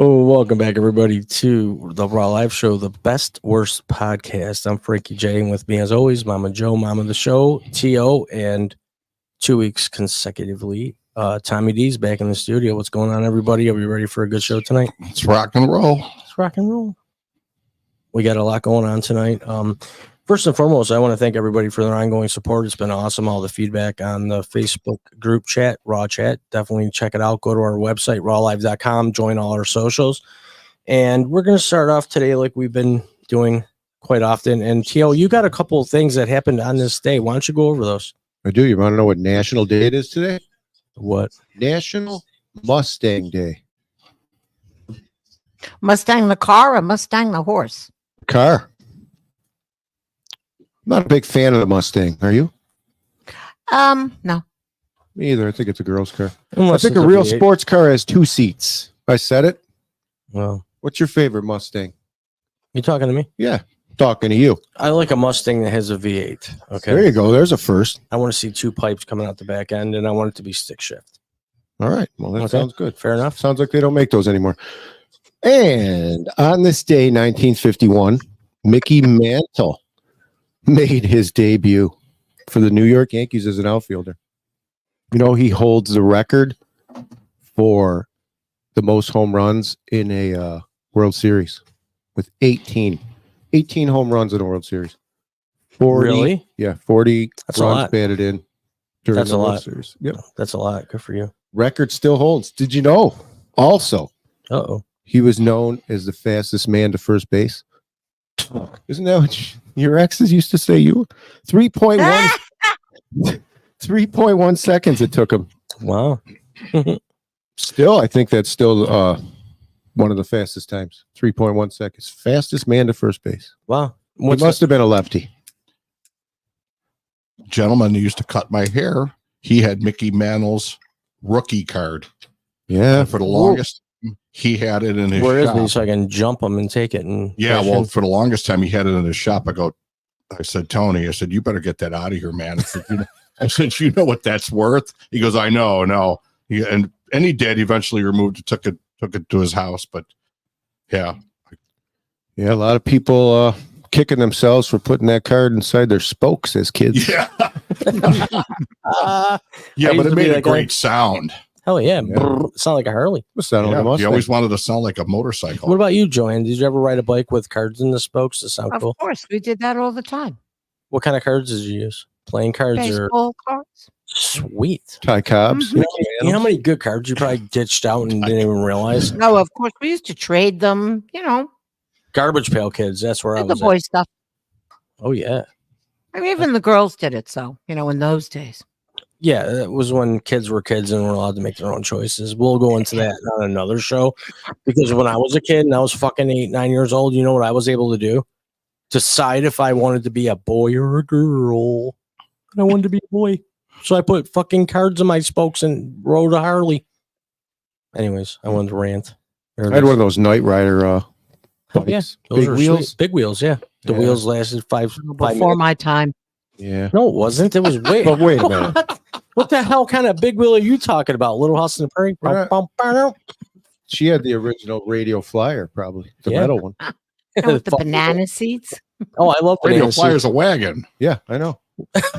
Oh, welcome back, everybody, to the RAWW Live Show, the best, worst podcast. I'm Frankie J, and with me, as always, Mama Joe, Mama the Show, T.O., and 2 weeks consecutively, Tommy D's back in the studio. What's going on, everybody? Are we ready for a good show tonight? Let's rock and roll. Let's rock and roll. We got a lot going on tonight. First and foremost, I want to thank everybody for their ongoing support. It's been awesome. All the feedback on the Facebook group chat, Raw Chat. Definitely check it out. Go to our website, rawlive.com. Join all our socials. And we're going to start off today like we've been doing quite often. And, T.O., you got a couple of things that happened on this day. Why don't you go over those? I do. You want to know what National Day it is today? What? National Mustang Day. Mustang the car or Mustang the horse? Car. Not a big fan of the Mustang. Are you? No. Me either. I think it's a girl's car. Unless I think it's a real V8. sports car has 2 seats. I said it. Well, What's your favorite Mustang? you talking to me? Yeah, talking to you. I like a Mustang that has a V8. Okay. There you go. There's a first. I want to see 2 pipes coming out the back end, and I want it to be stick shift. All right. Well, that Okay. sounds good. Fair enough. Sounds like they don't make those anymore. And on this day, 1951, Mickey Mantle made his debut for the New York Yankees as an outfielder. You know, he holds the record for the most home runs in a World Series with 18 home runs in a World Series. 40, Really? Yeah, 40 That's a runs lot. batted in during That's the a World lot. Series. Yep. That's a lot. Good for you. Record still holds. Did you know? Also, Uh-oh. he was known as the fastest man to first base. Isn't that what your exes used to say? You 3.1 seconds it took him. Wow. Still, I think that's still one of the fastest times. 3.1 seconds. Fastest man to first base. Wow. He What's must have been a lefty. Gentleman who used to cut my hair, he had Mickey Mantle's rookie card. Yeah. And for the longest, he had it in his where is shop. he so I can jump him and take it? And Yeah, cash well, in? for the longest time, he had it in his shop. I said, Tony, I said, you better get that out of here, man. I said, you know what that's worth? He goes, I know, no. And he did. Eventually removed it, took it to his house. But yeah, Yeah, a lot of people kicking themselves for putting that card inside their spokes as kids. yeah, I yeah. used But to it be made a that guy. great sound. Hell yeah. Yeah. Brrr. Sound like a Harley. What's that on Yeah, the he Mustang? always wanted to sound like a motorcycle. What about you, Joanne? Did you ever ride a bike with cards in the spokes to sound Of cool? course, we did that all the time. What kind of cards did you use? Playing cards or Baseball cards. sweet? Ty Cobbs. You know how many good cards you probably ditched out and didn't even realize? No, of course, we used to trade them, Garbage pail kids. That's where I the was boy at. stuff. Oh, yeah. I mean, even the girls did it. So, in those days. Yeah, that was when kids were kids and were allowed to make their own choices. We'll go into that on another show because when I was a kid and I was fucking 8, 9 years old, you know what I was able to do? Decide if I wanted to be a boy or a girl. And I wanted to be a boy. So I put fucking cards in my spokes and rode a Harley. Anyways, I wanted to rant. I had one of those Knight Rider Oh, yeah. bikes. Those Big were wheels. sweet. Big wheels, yeah. The Yeah. wheels lasted 5 Before minutes. my time. Yeah. No, it wasn't. It was way. But wait a minute. What the hell kind of big wheel are you talking about? Little House in the Prairie? We're not- She had the original radio flyer, probably. The Yeah. metal one. With the banana seats. Oh, I love Radio banana Flyer's a wagon. Yeah, I know. seats.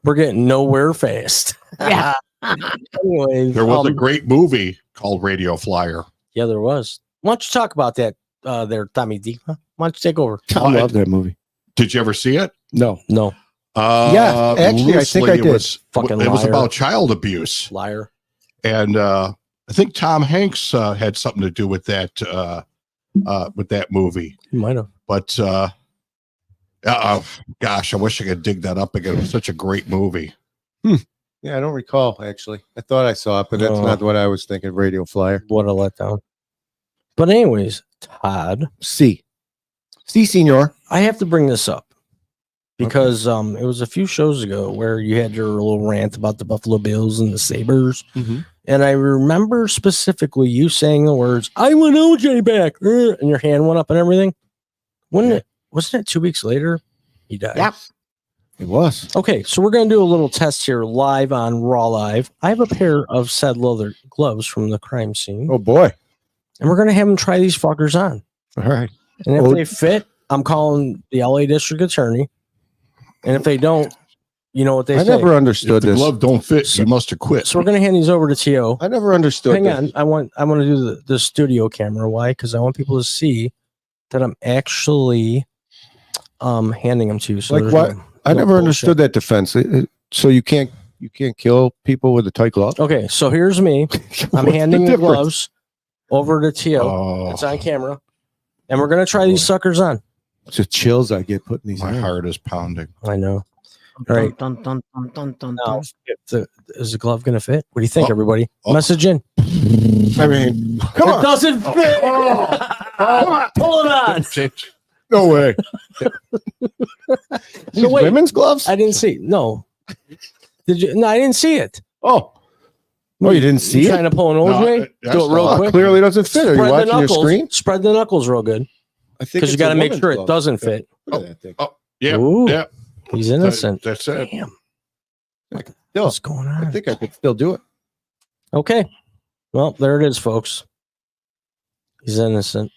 We're getting nowhere fast. Yeah. Anyway, There was a great movie called Radio Flyer. yeah, there was. Why don't you talk about that there, Tommy D? Huh? Why don't you take over? I love that movie. Did you ever see it? No. No, Yeah, actually, I think loosely, I it did. was, Fucking it was liar. about child abuse. liar. And I think Tom Hanks had something to do with that movie. You might have. But gosh, I wish I could dig that up again. It was such a great movie. Yeah, I don't recall, actually. I thought I saw it, but that's Oh. not what I was thinking. Radio Flyer. What a letdown. But anyways, Todd, C, senor. I have to bring this up because it was a few shows ago where you had your little rant about the Buffalo Bills and the Sabres. Mhm. And I remember specifically you saying the words, I want OJ back. And your hand went up and everything. Wasn't it 2 weeks later? He died. Yep. It was. Okay, so we're going to do a little test here live on Raw Live. I have a pair of said leather gloves from the crime scene, Oh boy. and we're going to have them try these fuckers on. All right. And if Oh. they fit, I'm calling the LA District Attorney. And if they don't, you know what they I say. never If understood the this. glove don't fit, you must have quit. So we're going to hand these over to T.O. I never understood. Hang this. on. I want to do the studio camera. Why? Because I want people to see that I'm actually handing them to you. So Like there's what? no- I no never bullshit. understood that defense. So you can't kill people with a tight glove. Okay, so here's me. I'm What's handing the difference? gloves over to T.O. Oh, It's on camera. And we're going to try these suckers on. It's the chills I get putting these my on. heart is pounding. I know. All right. Dun, dun, dun, dun, dun, Now, dun. is the glove going to fit? What do you think, Oh. everybody? Oh. Message in. I mean, come It on. doesn't fit. Pull it on. No way. These wait. women's gloves? I didn't see. No. Did you? No, I didn't see it. Oh, you didn't see You it? trying to pull an old way? that's Do it real not- quick. Clearly doesn't fit. Are you Spread the watching your knuckles. screen? Spread the knuckles real good I think because you it's got to a make woman's sure it glove. doesn't fit. Look at that thing. Yeah, Ooh. yeah. He's innocent. That's it. Damn. Still, What's going on? I think I could still do it. Okay. Well, there it is, folks. He's innocent.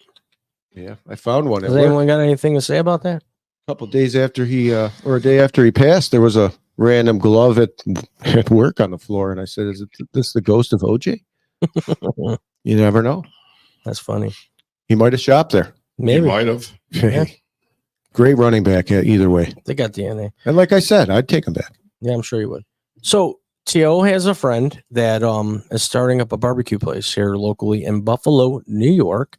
Yeah, I found one. At Has work. anyone got anything to say about that? A couple days after he, or a day after he passed, there was a random glove at work on the floor, and I said, "Is this the ghost of OJ?" You never know. That's funny. He might have shopped there. You Maybe might have. Yeah. Great running back either way. they got DNA. And like I said, I'd take him back. Yeah, I'm sure you would. So T.O. has a friend that is starting up a barbecue place here locally in Buffalo, New York.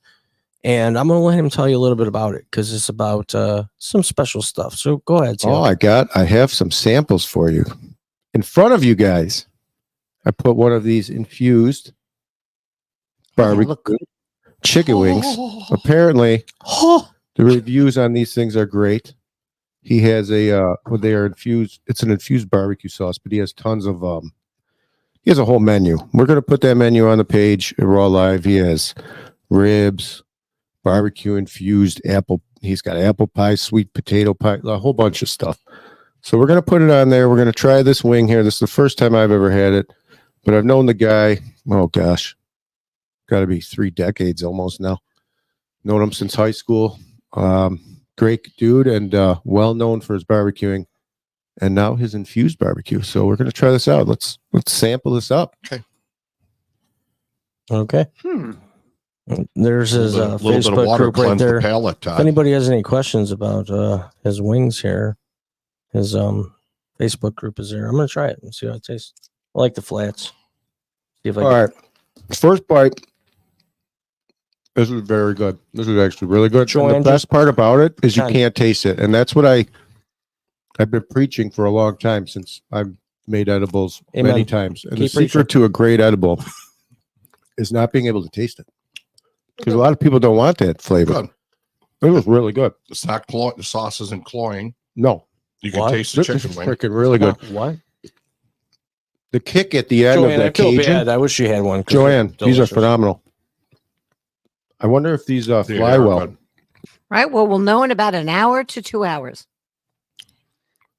And I'm going to let him tell you a little bit about it because it's about some special stuff. So go ahead, T.O. Oh, I have some samples for you in front of you guys. I put one of these infused barbecue Look good. chicken wings. Apparently, the reviews on these things are great. He has they are infused. It's an infused barbecue sauce, but he has tons of he has a whole menu. We're going to put that menu on the page at Raw Live. He has ribs, barbecue infused apple. He's got apple pie, sweet potato pie, a whole bunch of stuff. So we're going to put it on there. We're going to try this wing here. This is the first time I've ever had it, but I've known the guy. Oh gosh, got to be 3 decades almost now. Known him since high school. Great dude and well known for his barbecuing, and now his infused barbecue. So we're going to try this out. Let's sample this up. Okay. There's his A little bit of Facebook water group right cleanse there. the palate, If Todd. anybody has any questions about his wings here, his Facebook group is there. I'm going to try it and see how it tastes. I like the flats. See if I All can. right, first bite. This is very good. This is actually really good. And Joanne, the best part about it is you Con- can't taste it, and that's what I've been preaching for a long time since I've made edibles Amen. many times. And Keep the secret to a great edible is not being able to taste it, because a lot of people don't want that flavor. Good. It was really good. It's not the sauce isn't cloying. No, You can What? taste the this is chicken wing. freaking really good. What? The kick at the end Joanne, of I that feel Cajun. bad. I wish you had one. 'cause Joanne, they're these are delicious. phenomenal. I wonder if these They fly are well. good. Right. Well, we'll know in about an hour to 2 hours.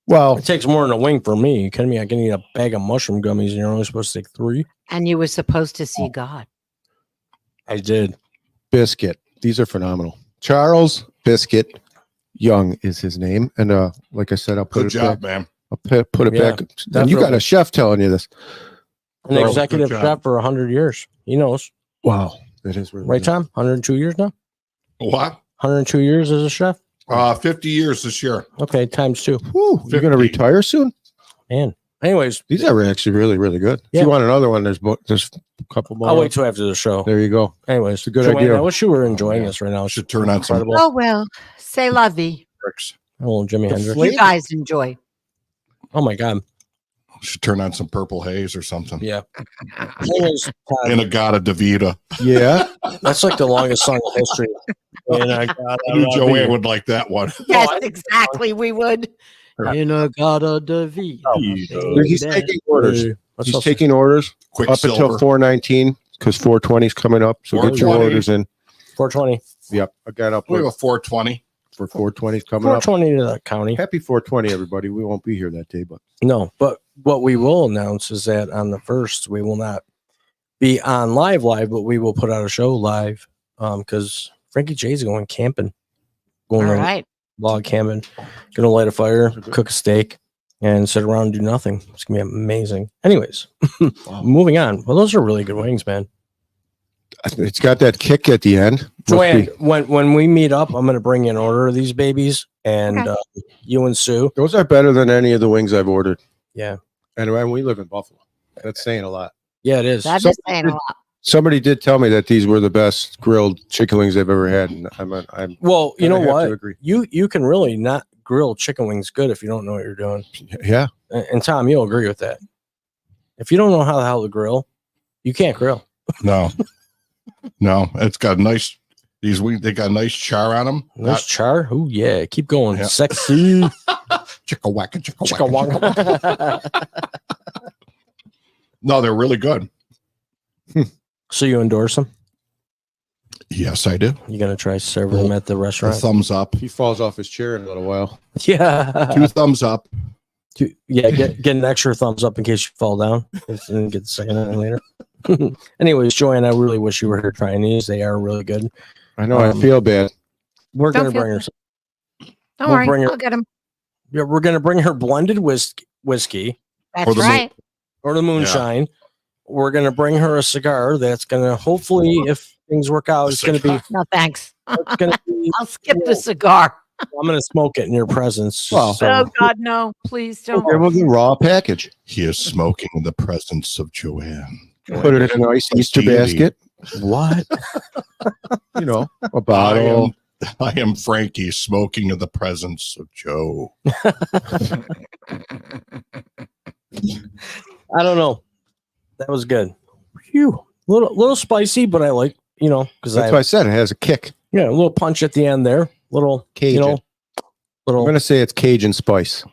Well, It takes more than a wing for me. You kidding me? I can eat a bag of mushroom gummies and you're only supposed to take 3. And you were supposed to see God. I did. Biscuit. These are phenomenal. Charles Biscuit Young is his name, and like I said, I'll put Good it job, back. man. I'll put it Yeah, back. And you got definitely. a chef telling you this. An Well, executive good job. chef for 100 years. He knows. Wow, that is really Right, good. Tom? 102 years now? What? 102 years as a chef? 50 years this year. Okay, times 2. Whew, you're going to 50. retire soon. Man. Anyways, These are actually really, really good. Yeah. If you want another one, there's a couple more. I'll wait till after the show. There you go. Anyways, It's a good Joanne, idea. I wish you were enjoying this right now. It's Should turn on some incredible. Oh, well, say la vie. bricks. Oh, Jimi The Hendrix. flavor- You guys enjoy. Oh my God. Should turn on some purple haze or something. Yeah. Anyways, In a Gata Davida. Yeah. that's like the longest song in history. And I got I knew Joanne would like that one. Yes, exactly. We would. In a Gata de Vida. He's taking orders. What's He's up? taking orders Quick up until silver. 419 because 420 is coming up. So get your 420. orders in. 420. Yep. I got up We have with a 420. for 420 coming up. 420 to the county. Happy 420, everybody. We won't be here that day, but No, but what we will announce is that on the 1st, we will not be on live, but we will put out a show live because Frankie J's going camping. Going All on right. log cabin. Gonna light a fire, cook a steak, and sit around and do nothing. It's gonna be amazing. Anyways, moving on. Well, those are really good wings, man. it's got that kick at the end. Must Joanne, be- when we meet up, I'm gonna bring you an order of these babies, and Okay. you and Sue. those are better than any of the wings I've ordered. Yeah, And we live in Buffalo. That's saying a lot. yeah, it is. That So- is saying a lot. Somebody did tell me that these were the best grilled chicken wings they've ever had, and I'm Well, you know I have to what? agree. You can really not grill chicken wings good if you don't know what you're doing. Yeah. And Tom, you'll agree with that. If you don't know how the hell to grill, you can't grill. No, no, it's got nice. These wings, they got nice char on them. Nice char. Oh yeah, keep going. Yeah. Sexy. Chicka wacka, chicka Chicka wacka. wacka. No, they're really good. So you endorse them? Yes, I do. You gonna try serving them at the A restaurant? thumbs up. He falls off his chair in a little while. Yeah. 2 thumbs up. Yeah, get an extra thumbs up in case you fall down and get the second one later. Anyways, Joanne, I really wish you were here trying these. They are really good. I know. I feel bad. We're Don't gonna feel bring her. Don't We'll worry. bring her- I'll get them. Yeah, we're gonna bring her blended whiskey That's the right. or the moonshine. We're gonna bring her a cigar that's gonna hopefully, if things work out, it's gonna be. No, thanks. It's gonna be I'll skip the cigar. I'm gonna smoke it in your presence. Well, so- Oh, God, no. Please don't. Okay, we'll get raw package. He is smoking in the presence of Joanne. Put it in a nice Easter Deity. basket. what? You know, a bottle. I am Frankie smoking in the presence of Joe. I don't know. That was good. Phew. Little spicy, but I like, because That's why I said it has a kick. a little punch at the end there. Little Cajun. I'm little going to say it's Cajun spice.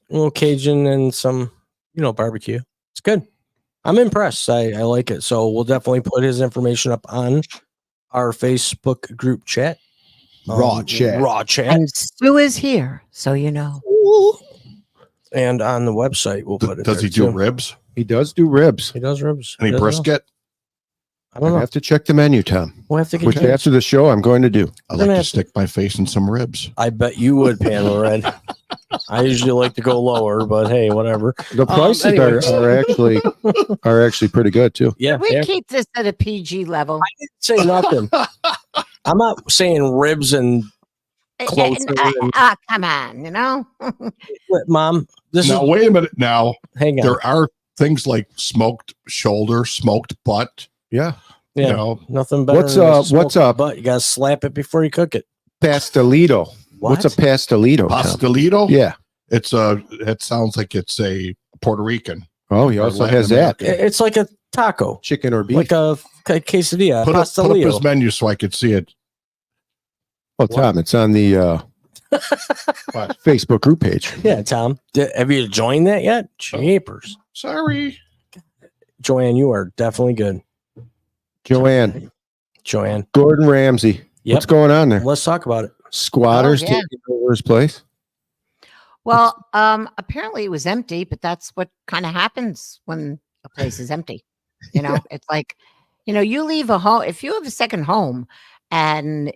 little Cajun and some, barbecue. It's good. I'm impressed. I like it. So we'll definitely put his information up on our Facebook group chat. Raw chat. Raw chat. And Sue is here, so you know. And on the website, we'll put it Does there, he do too. ribs? He does do ribs. He does ribs. Any He does know. brisket? I don't I know. have to check the menu, Tom. We'll have to get Which you. after the show, I'm going to do. I We're like gonna to have to- stick my face in some ribs. I bet you would, Pamela Red. I usually like to go lower, but hey, whatever. The prices anyways. are actually pretty good too. Yeah, We yeah. keep this at a PG level. Say nothing. I'm not saying ribs and closer. Come on, you know? Mom. This Now, is wait a minute. Now, hang on. there are things like smoked shoulder, smoked butt. Yeah. Yeah, You know, nothing better. What's than a up? What's smoked up? Butt. You gotta slap it before you cook it. Pastelito. What's a pastelito? Tom? pastelito. Yeah. It's it sounds like it's a Puerto Rican. Oh, he Or also Latin has that. American. It's like a taco, Chicken or beef. like a quesadilla, Put up pastelito. his menu so I could see it. Oh, Tom, it's on the What? Facebook group page. Yeah, Tom. Have you joined that yet? Jeepers. Sorry. Joanne, you are definitely good. Joanne, Joanne. Gordon Ramsay. Yep. What's going on there? Let's talk about it. Squatters Oh, yeah. taking over his place. Well, apparently it was empty, but that's what kind of happens when a place is empty. You know, it's like, you leave a home, if you have a second home and,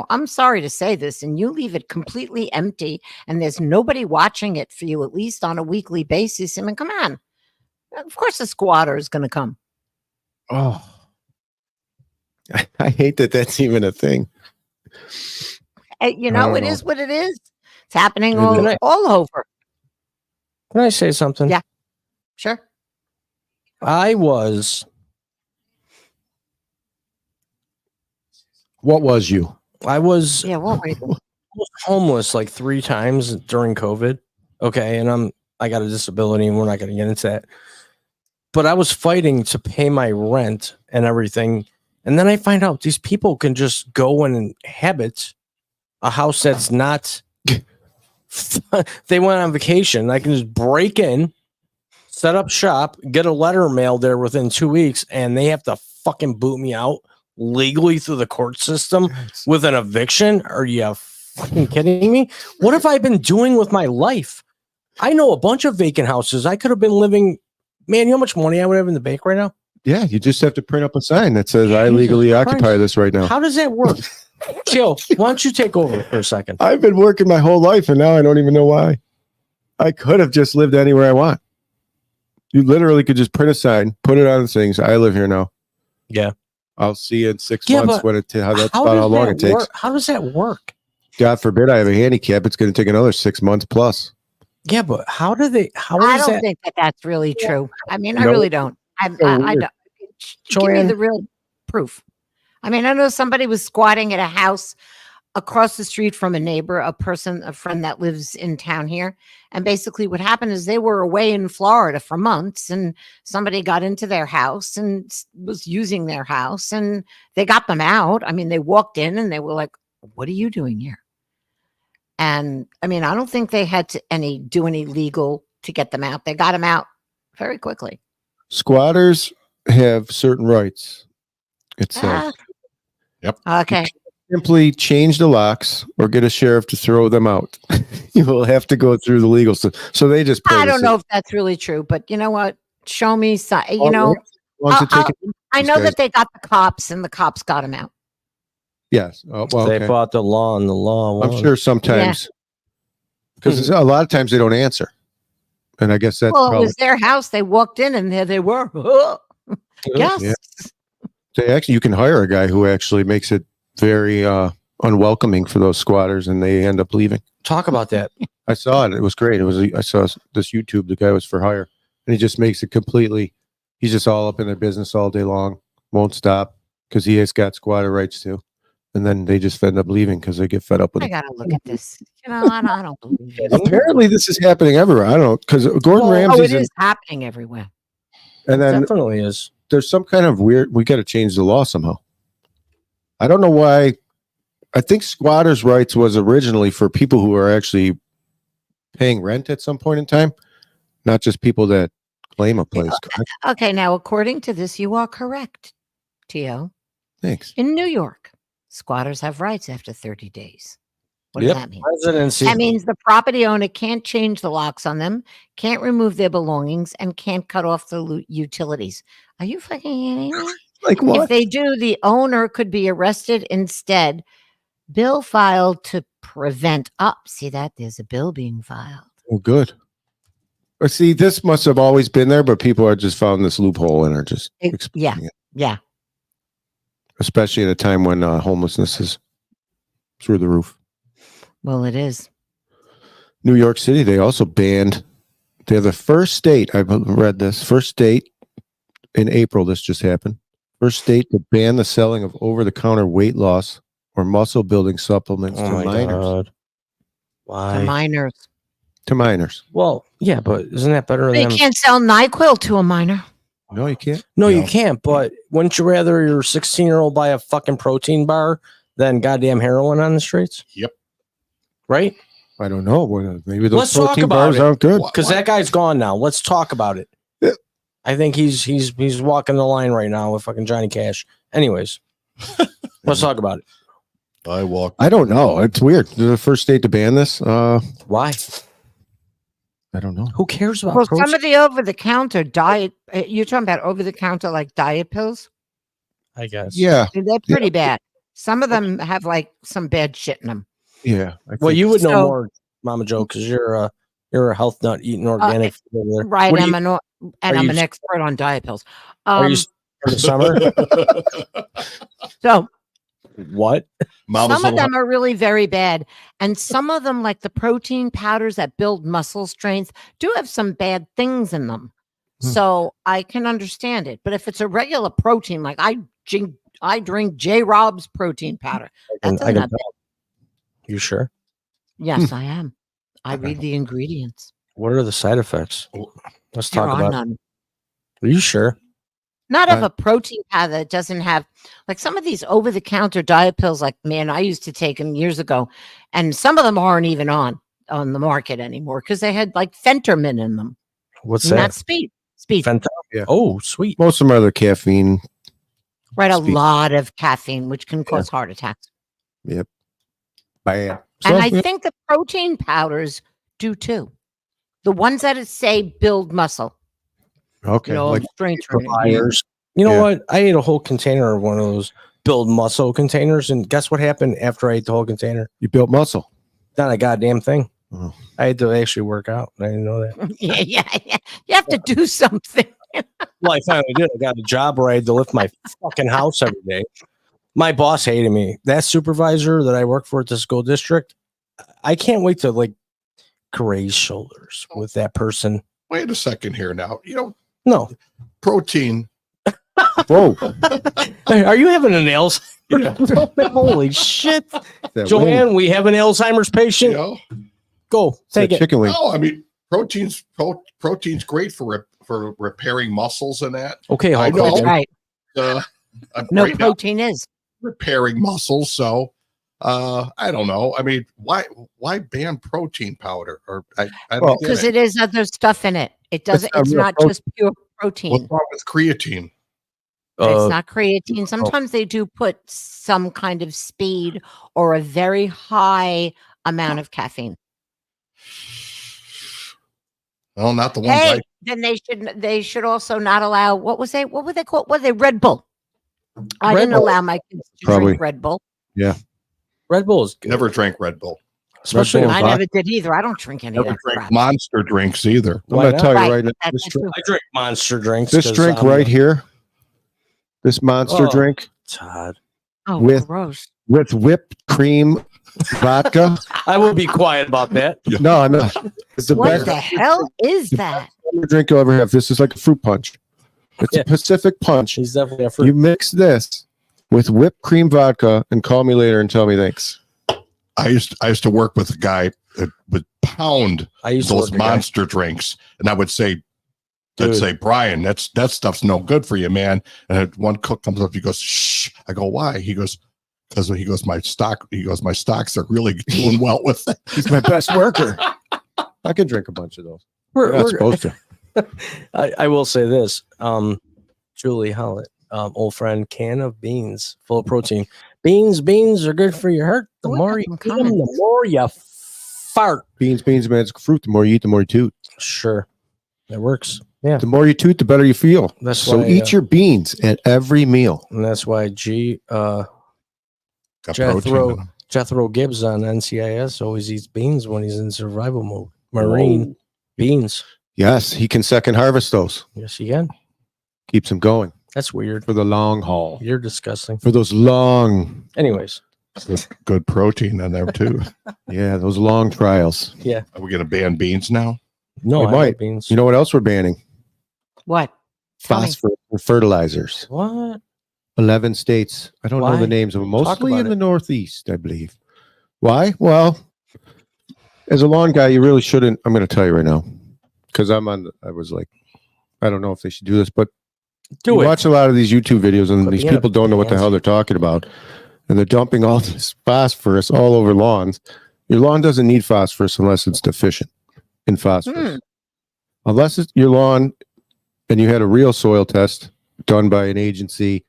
I'm sorry to say this, and you leave it completely empty and there's nobody watching it for you, at least on a weekly basis. I mean, come on. Of course, a squatter is going to come. Oh, I hate that that's even a thing. It don't is know. what it is. It's happening It all, is. all over. Can I say something? Yeah. Sure. What was you? I was Yeah. Well, wait. homeless like 3 times during COVID. Okay. And I got a disability and we're not going to get into that. But I was fighting to pay my rent and everything. And then I find out these people can just go and inhabit a house that's not, they went on vacation. I can just break in, set up shop, get a letter mailed there within 2 weeks, and they have to fucking boot me out legally through the court system with an eviction. Are you fucking kidding me? What have I been doing with my life? I know a bunch of vacant houses. I could have been living. Man, you know how much money I would have in the bank right now? Yeah, you just have to print up a sign that says I Jesus legally Christ. occupy this right now. How does that work? Joe, why don't you take over for a second? I've been working my whole life and now I don't even know why. I could have just lived anywhere I want. You literally could just print a sign, put it on the things. I live here now. Yeah. I'll see you in 6 Yeah, months but when that's How about does how long that it takes. work? How does that work? God forbid I have a handicap. It's going to take another 6 months plus. Yeah, but how do they? How I is don't that? think that that's really true. I mean, I No. really don't. I weird. don't. Give me Joanne? the real proof. I mean, I know somebody was squatting at a house across the street from a neighbor, a friend that lives in town here. And basically what happened is they were away in Florida for months and somebody got into their house and was using their house and they got them out. I mean, they walked in and they were like, what are you doing here? And I mean, I don't think they had to do any legal to get them out. They got them out very quickly. Squatters have certain rights. It says Okay. simply change the locks or get a sheriff to throw them out. You will have to go through the legal stuff. So they just play I the don't know if that's really true, but you know what? Show me some, you know, I know that they got the cops and the cops got them out. Yes. Oh, well, They okay. fought the law and the law won. I'm sure sometimes because a lot of times they don't answer. And I guess that's Well, it probably was their house. They walked in and there they were. Yes. Yeah. They actually, you can hire a guy who actually makes it very unwelcoming for those squatters and they end up leaving. Talk about that. I saw it. It was great. I saw this YouTube. The guy was for hire and he just makes it completely, he's just all up in their business all day long. Won't stop because he has got squatter rights too. And then they just end up leaving because they get fed up with I it. gotta look at this. You know, I don't believe it. Apparently this is happening everywhere. I don't know because Gordon Oh, Ramsay's it is happening everywhere. and then Definitely is. there's some kind of weird, we got to change the law somehow. I don't know why. I think squatters' rights was originally for people who are actually paying rent at some point in time, not just people that claim a place. Correct? Okay, now according to this, you are correct, Tio. Thanks. In New York, squatters have rights after 30 days. What Yep. does that mean? Residency. That means the property owner can't change the locks on them, can't remove their belongings, and can't cut off the utilities. Are you fucking kidding me? Like If what? they do, the owner could be arrested instead. Bill filed to prevent. See that? There's a bill being filed. Oh, good. But see, this must have always been there, but people are just found this loophole and are just exploiting it. Yeah. Especially at a time when homelessness is through the roof. Well, it is. New York City, they also banned. They're the first state. I've read this. First state in April. This just happened. First state to ban the selling of over-the-counter weight loss or muscle building supplements to minors. God. The Why? minors. To minors. Well, yeah, but isn't that better They than them? can't sell NyQuil to a minor. No, you can't. No, you No. can't. But wouldn't you rather your 16-year-old buy a fucking protein bar than goddamn heroin on the streets? Yep. Right? I don't know. Well, maybe those Let's talk protein about bars it. aren't good. Because that guy's gone now. Let's talk about it. Yeah. I think he's walking the line right now with fucking Johnny Cash. Anyways, let's talk about it. I don't know. It's weird. They're the first state to ban this. Why? I don't know. Who cares about Well, protein? some of the over-the-counter diet. You're talking about over-the-counter like diet pills. I guess. Yeah. They're pretty bad. Some of them have like some bad shit in them. Yeah. Well, you would know So- more, Mama Joe, because you're a health nut eating organic. food over there. Right. What do I'm you- I'm you- an expert on diet pills. Are you for the summer? So What? Mama's some of little them are really very bad. And some of them, like the protein powders that build muscle strength, do have some bad things in them. So I can understand it. But if it's a regular protein, like I drink RAWW's protein powder. That I doesn't can have tell. You sure? Yes, I am. I read the ingredients. What are the side effects? Let's There talk are about it. none. Are you sure? Not of a protein powder that doesn't have, like some of these over-the-counter diet pills. Like, man, I used to take them years ago, and some of them aren't even on the market anymore because they had like fentermin in them. What's And that? that's speed. Fentanyl. Yeah. Oh, sweet. Most of them are the caffeine. Right, a Speed. lot of caffeine, which can cause heart attacks. Yep. Bad. And So, I think the protein powders do too. The ones that say build muscle. okay. Like strength training. Providers. You know Yeah. what? I ate a whole container of one of those build muscle containers, and guess what happened after I ate the whole container? You built muscle. Not a goddamn thing. Oh. I had to actually work out. I didn't know that. Yeah. You have to do something. Well, I finally did. I got a job where I had to lift my fucking house every day. My boss hated me. That supervisor that I work for at the school district, I can't wait to like graze shoulders with that person. Wait a second here now. No. Protein. Whoa. Are you having an Alzheimer's? Yeah. Holy shit. That Joanne, wing. we have an Alzheimer's patient. Go. It's that Take it. chicken wing. No, I mean protein's great for repairing muscles and that. Okay, I Hulk know. Hogan. Right. I'm No right now protein is. repairing muscles, so I don't know. I mean, why ban protein powder? Or I don't get Because it. it is other stuff in it. It doesn't. not It's real not just pure protein. What's wrong with creatine? It's not creatine. Sometimes they do put some kind of speed or a very high amount of caffeine. Well, not the ones Hey, then they should also not allow what were they called? What were they? Red Bull. I Red didn't Bull. allow my kids to Probably. drink Red Bull. Red Bull is good. never drank Red Bull. Especially Bull. I vodka. never did either. I don't drink any Never of that drank crap. Monster drinks either. I'm Why going to not? tell you Right, right now. that's This, true. I drink monster drinks. this 'cause drink I'm right here, this monster Oh. drink Todd. Oh, with- gross. with whipped cream vodka. I will be quiet about that. No, it's the What best the hell is that? drink you'll ever have. This is like a fruit punch. It's Yeah. a Pacific punch. She's definitely a You fruit. mix this with whipped cream vodka and call me later and tell me thanks. I used to work with a guy that would pound I used to those work a guy. monster drinks, and I would say, Dude. I'd say, Brian, that stuff's no good for you, man. And one cook comes up, he goes, shh. I go, why? He goes, because my stocks are really doing well with that. He's my best worker. I can drink a bunch of those. We're- You're not we're- supposed to. I will say this. Julie Hollett, old friend, can of beans full of protein. Beans are good for your heart. The What more you happened? eat them, the more you fart. Beans, magic fruit. The more you eat, the more you toot. Sure. It works. Yeah. The more you toot, the better you feel. That's So why, eat your beans at every meal. And that's why Got Jethro. protein in them. Jethro Gibbs on NCIS always eats beans when he's in survival mode. Marine beans. Yes, he can second harvest those. Yes, you can. Keeps him going That's weird. for the long haul. You're disgusting. For those long, Anyways, Good protein in there too. yeah, those long trials. yeah. Are we gonna ban beans now? No, We I might. like beans. You know what else we're banning? What? Tell me. Phosphorus for fertilizers. What? 11 states. I don't know Why? the names of them. Mostly about in it. the Northeast, I believe. Why? Well, as a lawn guy, you really shouldn't. I'm going to tell you right now, because I was like, I don't know if they should do this, but Do you it. watch a lot of these YouTube videos, and Put these me in a people don't know what the pants. hell they're talking about, and they're dumping all this phosphorus all over lawns. Your lawn doesn't need phosphorus unless it's deficient in phosphorus. Unless it's your lawn and you had a real soil test done by an agency,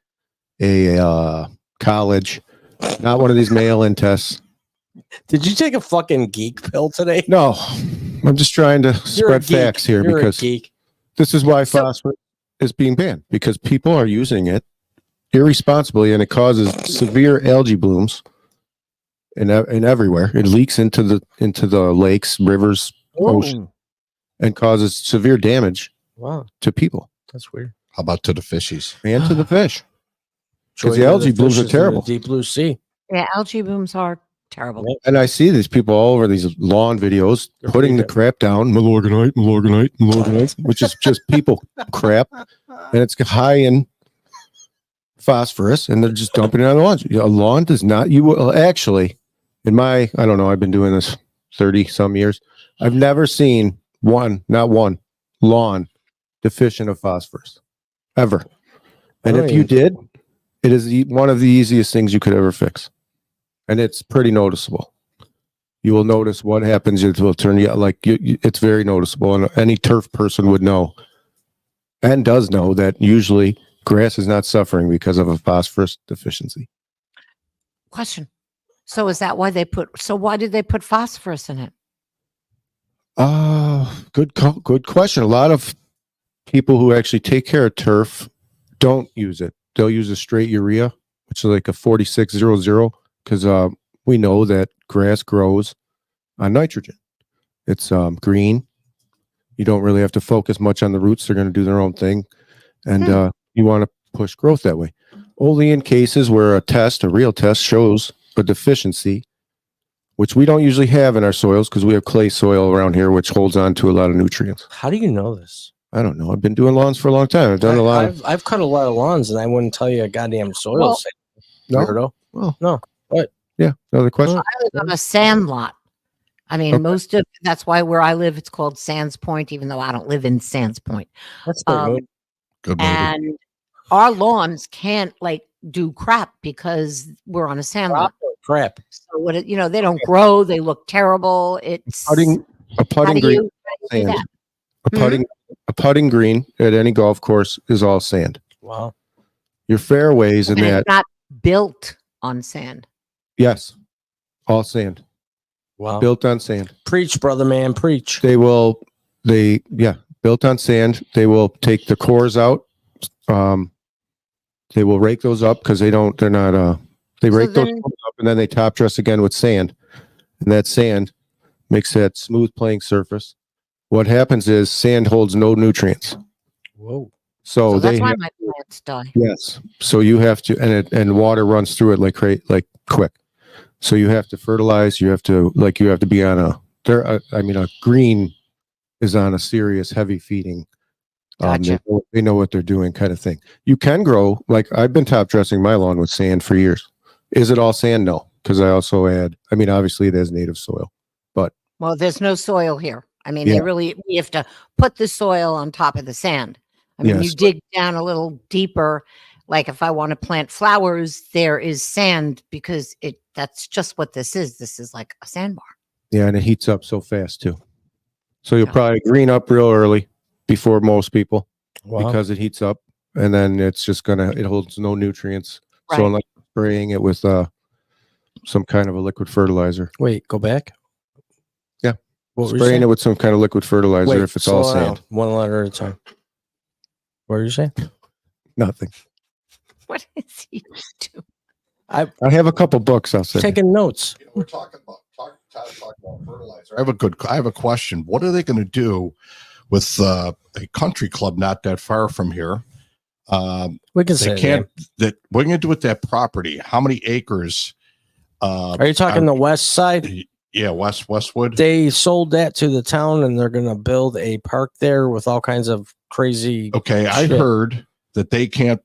a college, not one of these mail-in tests. Did you take a fucking geek pill today? No, I'm just trying to You're a spread geek. facts here You're because a geek. this is why So- phosphorus is being banned, because people are using it irresponsibly and it causes severe algae blooms and everywhere. It leaks into the lakes, rivers, ocean, and causes severe damage Wow, to people that's weird. How about to the fishies? and to the fish. 'Cause Joy the to algae blooms are fishes in the terrible. Deep blue sea. Yeah, algae blooms are terrible. Yep. And I see these people all over these lawn videos They're putting the pretty crap down, malorganite, which is just people crap, and it's high in phosphorus, and they're just dumping it on the lawn. A lawn does not. You will actually, I don't know. I've been doing this 30 some years. I've never seen not one lawn deficient of phosphorus ever. And if you did, it is one of the easiest things you could ever fix. And it's pretty noticeable. You will notice what happens. It will turn you like it's very noticeable. And any turf person would know and does know that usually grass is not suffering because of a phosphorus deficiency. Question. So is that why why did they put phosphorus in it? Good question. A lot of people who actually take care of turf don't use it. They'll use a straight urea, which is like a 4600, because we know that grass grows on nitrogen. It's green. You don't really have to focus much on the roots. They're going to do their own thing. And you want to push growth that way. Only in cases where a real test, shows a deficiency, which we don't usually have in our soils because we have clay soil around here, which holds on to a lot of nutrients. How do you know this? I don't know. I've been doing lawns for a long time. I've done a lot. I've cut a lot of lawns, and I wouldn't tell you a goddamn soil. Well, Weirdo. Well, no. What? Yeah. Another question. I live on a sand lot. I mean, that's why where I live, it's called Sands Point, even though I don't live in Sands Point. That's good. Good movie. And our lawns can't do crap because we're on a sand lot. Crap. So they don't grow. They look terrible. It's A putting green sand. A putting green at any golf course is all sand. Wow. Your fairways and that. It's not built on sand. Yes. All sand. Wow. Built on sand. Preach, brother man, preach. Built on sand. They will take the cores out. They will rake those up because they rake those up and then they top dress again with sand. And that sand makes that smooth playing surface. What happens is sand holds no nutrients. Whoa. So that's why my plants die. Yes. So you have to, and water runs through it like quick. So you have to fertilize. You have to be on a green is on a serious heavy feeding. Gotcha. They know what they're doing, kind of thing. You can grow, I've been top dressing my lawn with sand for years. Is it all sand? No, because I also add. Obviously it has native soil, but there's no soil here. Yeah. We have to put the soil on top of the sand. You dig down a little deeper. Like if I want to plant flowers, there is sand because that's just what this is. This is like a sandbar. Yeah, and it heats up so fast too. So you'll probably green up real early before most people because it heats up, and then it's just it holds no nutrients. Right. So unless spraying it with some kind of a liquid fertilizer. Wait, go back. Yeah. What spraying it with some kind of liquid fertilizer if it's all sand. One letter at a time. What are you saying? Nothing. What is he doing? I have a couple books. I'll say. Taking notes. We're talking about fertilizer. I have a question. What are they going to do with a country club not that far from here? We can say what are you going to do with that property? How many acres? Are you talking the west side? Yeah, Westwood. They sold that to the town, and they're going to build a park there with all kinds of crazy. Okay, shit. I heard that they can't.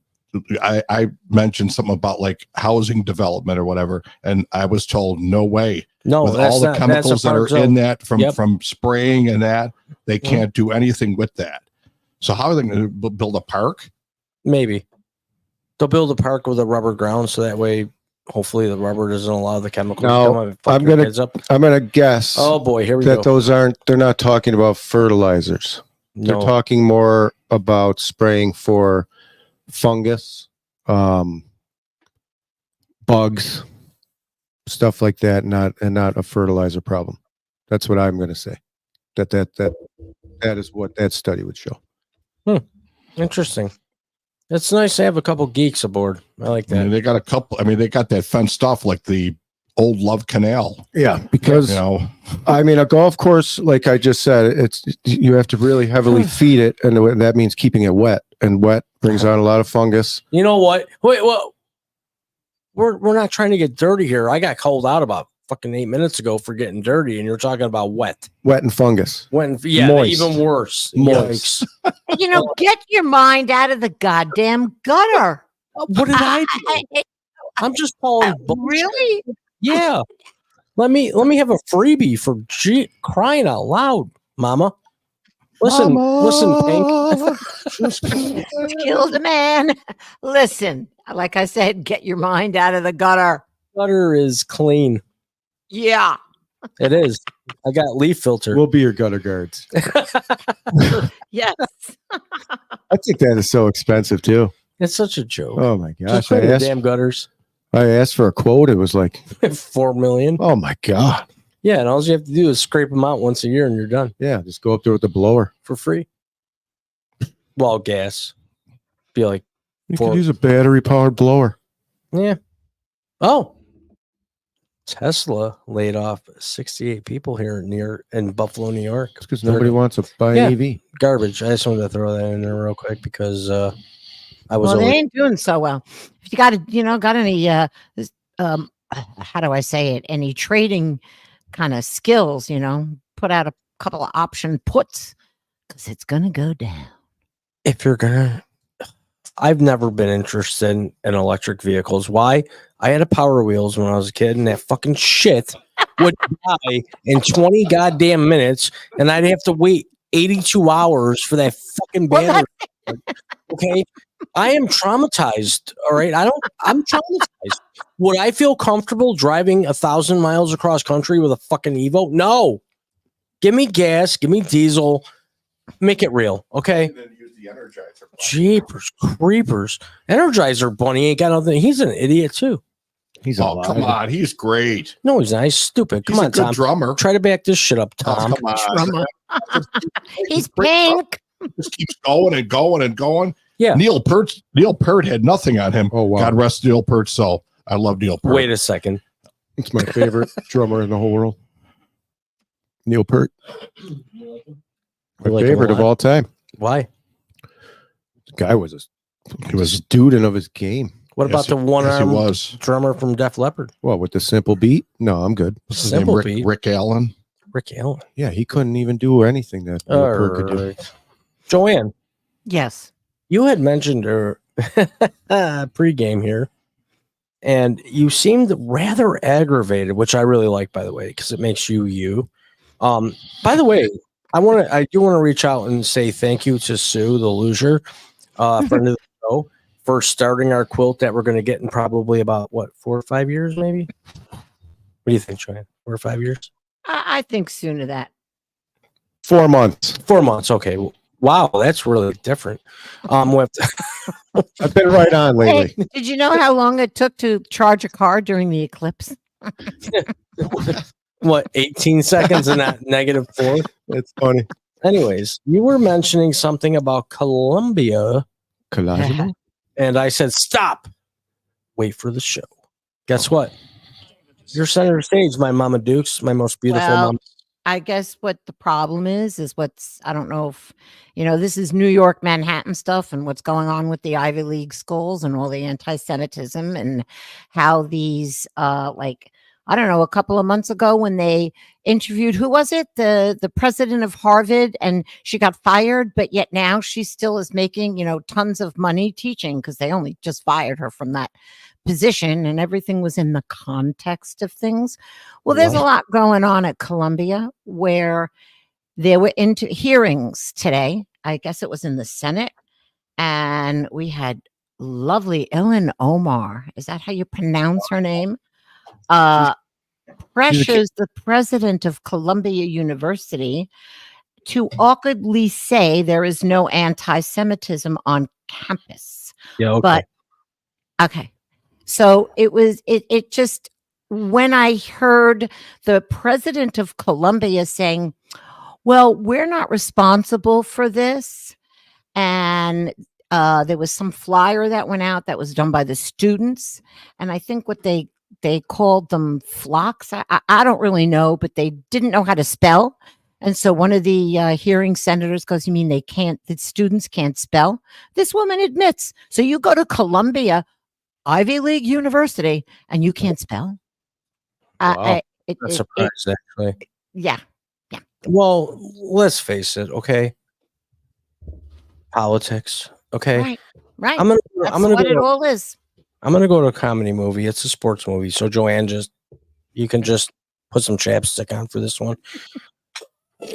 I mentioned something about housing development or whatever, and I was told no way. No, with all the chemicals that are in that from spraying and that they can't do anything with that. So how are they going to build a park? Maybe they'll build a park with a rubber ground, so that way, hopefully, the rubber doesn't allow the chemicals. No, I'm gonna guess. Oh boy, here we go. They're not talking about fertilizers. No. They're talking more about spraying for fungus, bugs, stuff like that, not a fertilizer problem. That's what I'm going to say. That is what that study would show. Interesting. It's nice to have a couple geeks aboard. I like that. They got a couple. They got that fenced off like the old Love Canal. Yeah, because a golf course, like I just said, you have to really heavily feed it, and that means keeping it wet. And wet brings on a lot of fungus. You know what? Wait, well, we're not trying to get dirty here. I got called out about fucking 8 minutes ago for getting dirty, and you're talking about wet and fungus. Moist. Even worse. Moist. Get your mind out of the goddamn gutter. What did I do? I'm just calling bullshit. Really? Yeah. Let me have a freebie for crying out loud, Mama. Listen, Pink. Killed a man. Listen, like I said, get your mind out of the gutter. Gutter is clean. Yeah. It is. I got leaf filter. We'll be your gutter guards. Yes. I think that is so expensive too. It's such a joke. Oh my gosh. Just clean the damn gutters. I asked for a quote. It was like, 4 million. oh my God. Yeah, and all you have to do is scrape them out once a year, and you're done Yeah, just go up there with the blower. for free. Well, gas. Be like, You For- could use a battery powered blower. yeah. Oh, Tesla laid off 68 people here in Buffalo, New York. Because nobody wants to buy Yeah. an EV. Garbage. I just wanted to throw that in there real quick because I was Well, they always ain't doing so well. If you got any how do I say it? Any trading kind of skills, put out a couple of option puts because it's gonna go down. if you're gonna. I've never been interested in electric vehicles. Why? I had a Power Wheels when I was a kid, and that fucking shit would die in 20 goddamn minutes, and I'd have to wait 82 hours for that fucking battery. Okay, I am traumatized. All right, I'm traumatized. Would I feel comfortable driving 1,000 miles across country with a fucking Evo? No. Give me gas. Give me diesel. Make it real. Okay. And then use the Energizer. Jeepers creepers. Energizer Bunny ain't got nothing. He's an idiot too. He's Oh, alive. come on. He's great. No, he's not. He's stupid. Come He's a on, good Tom. drummer. Try to back this shit up, Oh, Tom. come on. He's pink. Just keeps going and going and going. Yeah. Neil Peart had nothing on him. Oh, wow. God rest Neil Peart. So I love Neil Peart. Wait a second. It's my favorite drummer in the whole world. Neil Peart. My like him a favorite of lot. all time. Why? The guy was He was. a student of his game. What about the one Yes, he arm was. drummer from Def Leppard? Well, with the simple beat? No, I'm good. What's his name? Simple beat. Rick Allen. Rick Allen. Yeah, he couldn't even do anything that Neil Peart could do. Alright. Joanne, Yes. you had mentioned her pregame here, and you seemed rather aggravated, which I really like, by the way, because it makes you. By the way, I do want to reach out and say thank you to Sue, the loser, friend of the show, for starting our quilt that we're going to get in probably about 4 or 5 years, maybe. What do you think, Joanne? 4 or 5 years? I think sooner that. 4 months. 4 months. Okay. Wow, that's really different. With I've been right on lately. Hey, did you know how long it took to charge a car during the eclipse? what 18 seconds and not -4. It's funny. Anyways, you were mentioning something about Colombia, Collage. and I said stop. Wait for the show. Guess what? You're center stage, my Mama Dukes, my most beautiful Well, mom. I guess what the problem is I don't know if, this is New York, Manhattan stuff and what's going on with the Ivy League schools and all the anti-Semitism and how these, I don't know, a couple of months ago when they interviewed, who was it? The president of Harvard, and she got fired, but yet now she still is making, tons of money teaching because they only just fired her from that position and everything was in the context of things. Well, there's a lot going on at Columbia where there were into hearings today. I guess it was in the Senate, and we had lovely Ilhan Omar. Is that how you pronounce her name? Pressures the president of Columbia University to awkwardly say there is no anti-Semitism on campus. Yeah, okay. But okay. So it just, when I heard the president of Columbia saying, well, we're not responsible for this. And there was some flyer that went out that was done by the students. And I think what they called them flocks. I don't really know, but they didn't know how to spell. And so one of the hearing senators goes, you mean the students can't spell? This woman admits. So you go to Columbia, Ivy League University, and you can't spell? Wow. That's surprised, actually. Yeah. Well, let's face it, okay? Politics, okay? Right. I'm gonna what it go. all is. I'm gonna go to a comedy movie. It's a sports movie, so Joanne, you can just put some chapstick on for this one.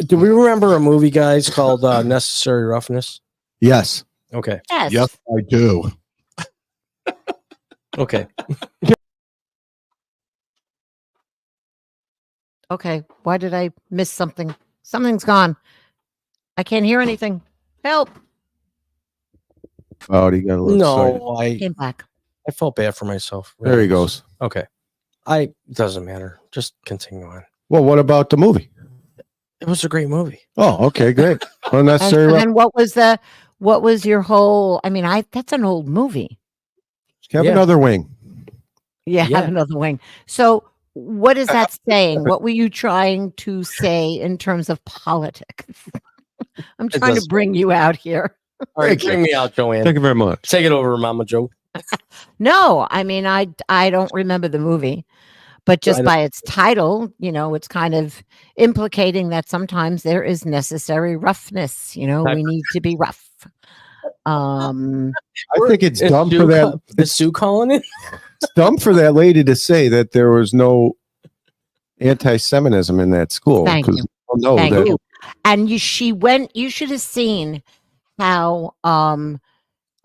Do we remember a movie, guys, called Necessary Roughness? Yes. Okay. Yes, I do. Okay. Okay. Why did I miss something? Something's gone. I can't hear anything. Help. Oh, you got a little excited. No, Came back. I felt bad for myself. There he goes. Okay. Doesn't matter. Just continue on. Well, what about the movie? It was a great movie. Oh, okay, great. And Unnecessary. then what was your whole? I mean, that's an old movie. Have Yeah. another wing. Yeah, Yeah. have another wing. So, what is that saying? What were you trying to say in terms of politics? I'm trying to doesn't- bring you out here. All right, Thank you. bring me out, Joanne. Thank you very much. Take it over, Mama Joe. No, I mean, I don't remember the movie, but just by its title, it's kind of implicating that sometimes there is necessary roughness. We need to be rough. I think it's dumb for that. Is Sue calling it? It's dumb for that lady to say that there was no anti-Semitism in that school. Thank 'cause you. we all know Thank that- you. And she went. You should have seen how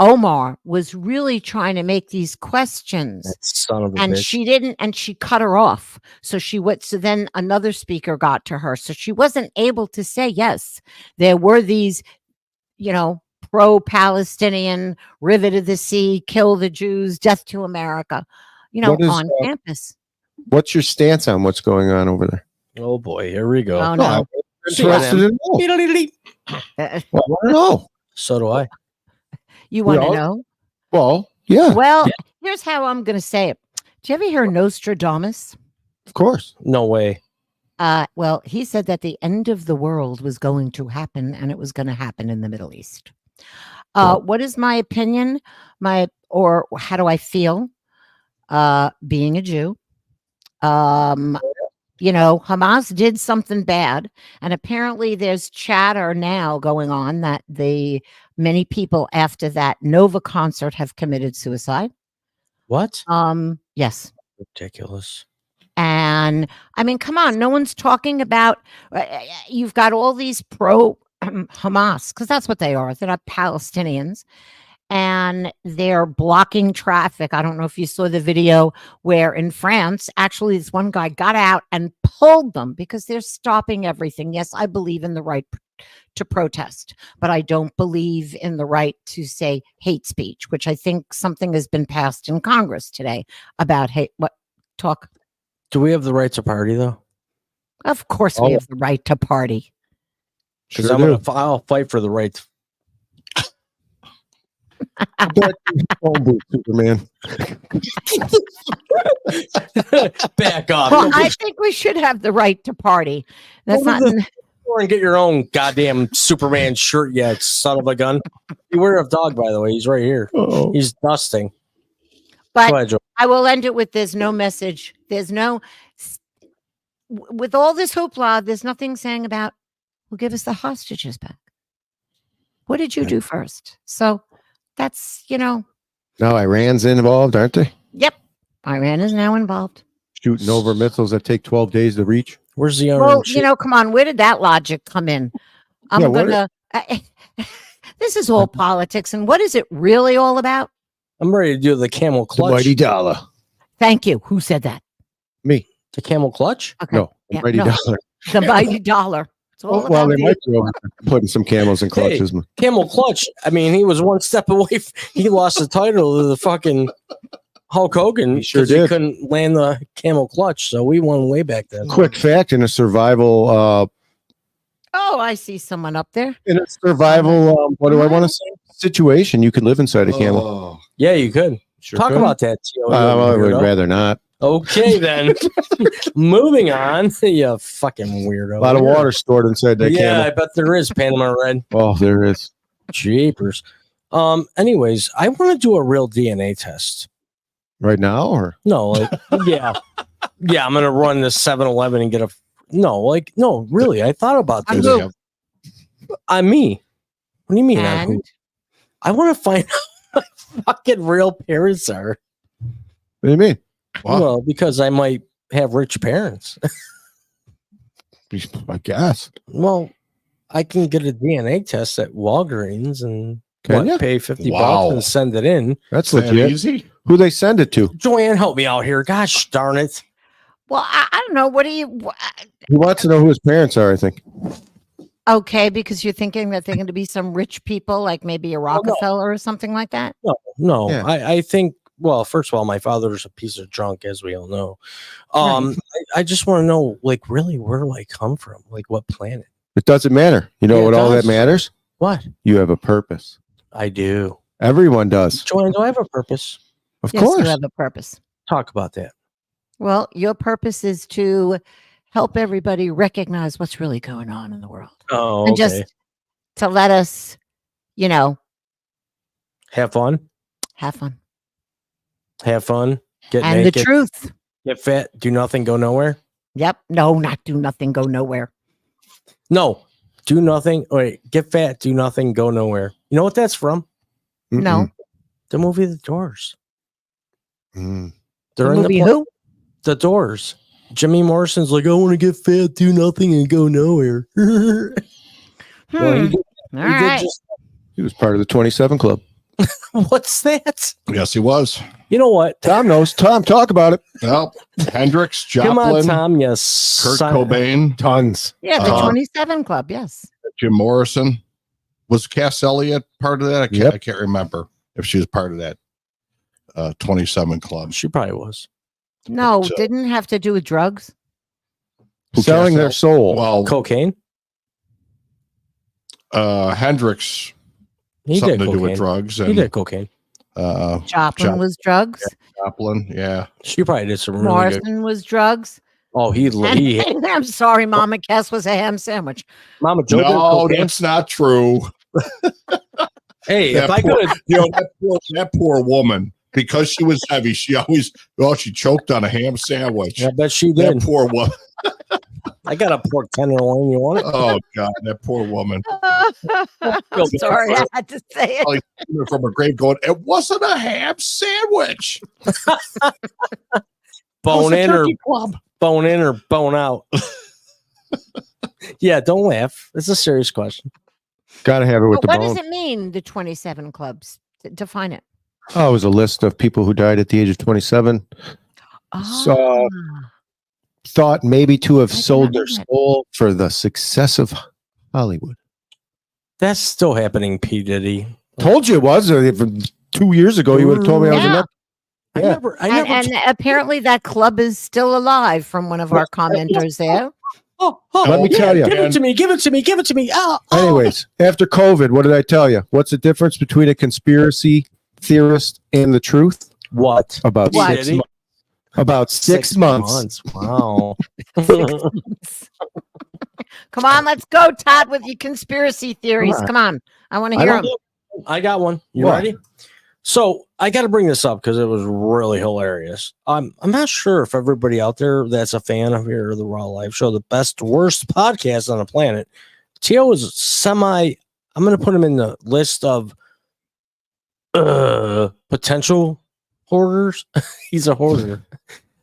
Omar was really trying to make these questions. That son of a And bitch. she didn't, and she cut her off. So so then another speaker got to her. So she wasn't able to say, yes, there were these, pro-Palestinian, rivet of the sea, kill the Jews, death to America, What is, on campus. What's your stance on what's going on over there? Oh boy, here we go. Oh, No, I'm no. interested in know. I want to know. So do I. You want to all- know? Well, yeah, Well, here's how I'm going to say it. Did you ever hear Nostradamus? of course. No way. Well, he said that the end of the world was going to happen, and it was going to happen in the Middle East. What is my opinion? Or how do I feel? Being a Jew, Hamas did something bad, and apparently there's chatter now going on that many people after that Nova concert have committed suicide. What? Yes. Ridiculous. And I mean, come on, no one's talking about. You've got all these pro Hamas, because that's what they are. They're not Palestinians, and they're blocking traffic. I don't know if you saw the video where in France, actually, this one guy got out and pulled them because they're stopping everything. Yes, I believe in the right to protest, but I don't believe in the right to say hate speech, which I think something has been passed in Congress today about hate. What talk? Do we have the right to party though? Of course, we have the right to party. Because Sure I'll fight for the right. Phone booth, Superman. Back off. Well, I think we should have the right to party. That's Well, not. Go and get your own goddamn Superman shirt, you son of a gun. Beware of dog, by the way. He's right here. Oh, He's dusting. But Go ahead, Joe. I will end it with there's no message. There's no. With all this hoopla, there's nothing saying about, well, give us the hostages back. What did you do first? So that's, now Iran's involved, aren't they? Yep. Iran is now involved. Shooting over missiles that take 12 days to reach. Where's the Well, come on. Where did that logic come in? I'm Yeah, what going to. This is all politics. And what is it really all about? I'm ready to do the camel The clutch. mighty dollar. Thank you. Who said that? Me. The camel clutch? Okay. No, the Yeah, mighty no. dollar. The mighty dollar. It's all Well, about they the- might be over there putting some camels in clutches. Camel clutch. I mean, he was one step away. He lost the title to the fucking Hulk Hogan. He sure 'cause did. couldn't land the camel clutch, so we won way back then. Quick fact: in a survival, Oh, I see someone up there. what do I want to say? Situation, you could live inside a camel. Oh, Yeah, you could. Sure Talk could. about that. Tio, you I would weirdo. rather not. Okay, then. Moving on. You fucking weirdo. A lot of water stored inside that Yeah, I camel. bet there is Panama Red. Oh, there is. Jeepers. Anyways, I want to do a real DNA test. Right now, or No, like, yeah. Yeah, I'm going to run this 7-Eleven and get a. No, really. I thought about On this. who? On me. What do you mean? On who? And I want to find out what my fucking real parents are. what do you mean? wow. Well, because I might have rich parents. I guess. Well, I can get a DNA test at Walgreens and Can ya? pay $50 Wow. and send it in. That's Is that legit. easy? Who they send it to? Joanne, help me out here. Gosh darn it. well, I don't know. What do you? He wants to know who his parents are. I think. Okay, because you're thinking that they're going to be some rich people, like maybe a Rockefeller or something like that. No, Yeah. I think well, first of all, my father's a piece of junk, as we all know. I just want to know, like, really, where do I come from? Like, what planet? It doesn't matter. You know Yeah, what it all that does. matters? What? You have a purpose. I do. Everyone does. Joanne, do I have a purpose? Of Yes, course. you have a purpose. Talk about that. Well, your purpose is to help everybody recognize what's really going on in the world. Oh, And okay. just to let us, Have fun. have fun. Have fun. Get And naked. the truth. Get fat. Do nothing. Go nowhere. Yep. No, not do nothing, go nowhere. No. Do nothing. Wait. Get fat. Do nothing. Go nowhere. You know what that's from? No. The movie The Doors. Mm. They're The in movie the who? The Doors. Jimmy Morrison's like, I want to get fat, do nothing, and go nowhere. Well, All he right. did just, He was part of the 27 Club. what's that? Yes, he was. You know what? Tom knows. Tom, talk about it. Well, Hendrix, Come on, Joplin, Tom. Yes. Kurt Cobain, Tons. Yeah, the 27 Club. Yes. Jim Morrison. Was Cass Elliot part of that? Yep. I can't remember if she was part of that 27 Club. She probably was. No, But, didn't have to do with drugs. Selling their soul. Well, Cocaine. Hendrix, He something did to do with cocaine. drugs. He And did cocaine. Joplin was drugs. Joplin, yeah. She probably did some really good. Morrison was drugs. Oh, he And I'm sorry, Mama Cass was a ham sandwich. Mama Joe did No, cocaine. that's not true. Hey, That if I poor- could have, that poor woman, because she was heavy, she choked on a ham sandwich. I bet she That did. poor woman. I got a pork tenderloin. You want it? Oh God, that poor woman. I'm sorry, I had to say it. Like from her grave, going, "It wasn't a ham sandwich." Bone in or club. bone in or bone out. Yeah, don't laugh. It's a serious question. Got to have it with But the what bone. does it mean, the 27 clubs? Define it. Oh, it was a list of people who died at the age of 27. So- Thought maybe to have I did sold not their know that. soul for the success of Hollywood. That's still happening, P. Diddy. Told you it was. From 2 years ago, you would have told me I was a Yeah. nut. I Yeah. never. and apparently that club is still alive from one of our commenters there. Let me tell you. Give it to me. Give it to me. Give it to me. Oh, oh. Anyways, after COVID, what did I tell you? What's the difference between a conspiracy theorist and the truth? What? About What? 6 months. About 6 months. Wow. Come on, let's go, Todd, with your conspiracy theories. Come on. I want to I hear don't- them. I got one. You What? ready? So I got to bring this up because it was really hilarious. I'm not sure if everybody out there that's a fan of here the RAWW Live Show, the best worst podcast on the planet. Tio is semi. I'm going to put him in the list of potential hoarders. He's a hoarder.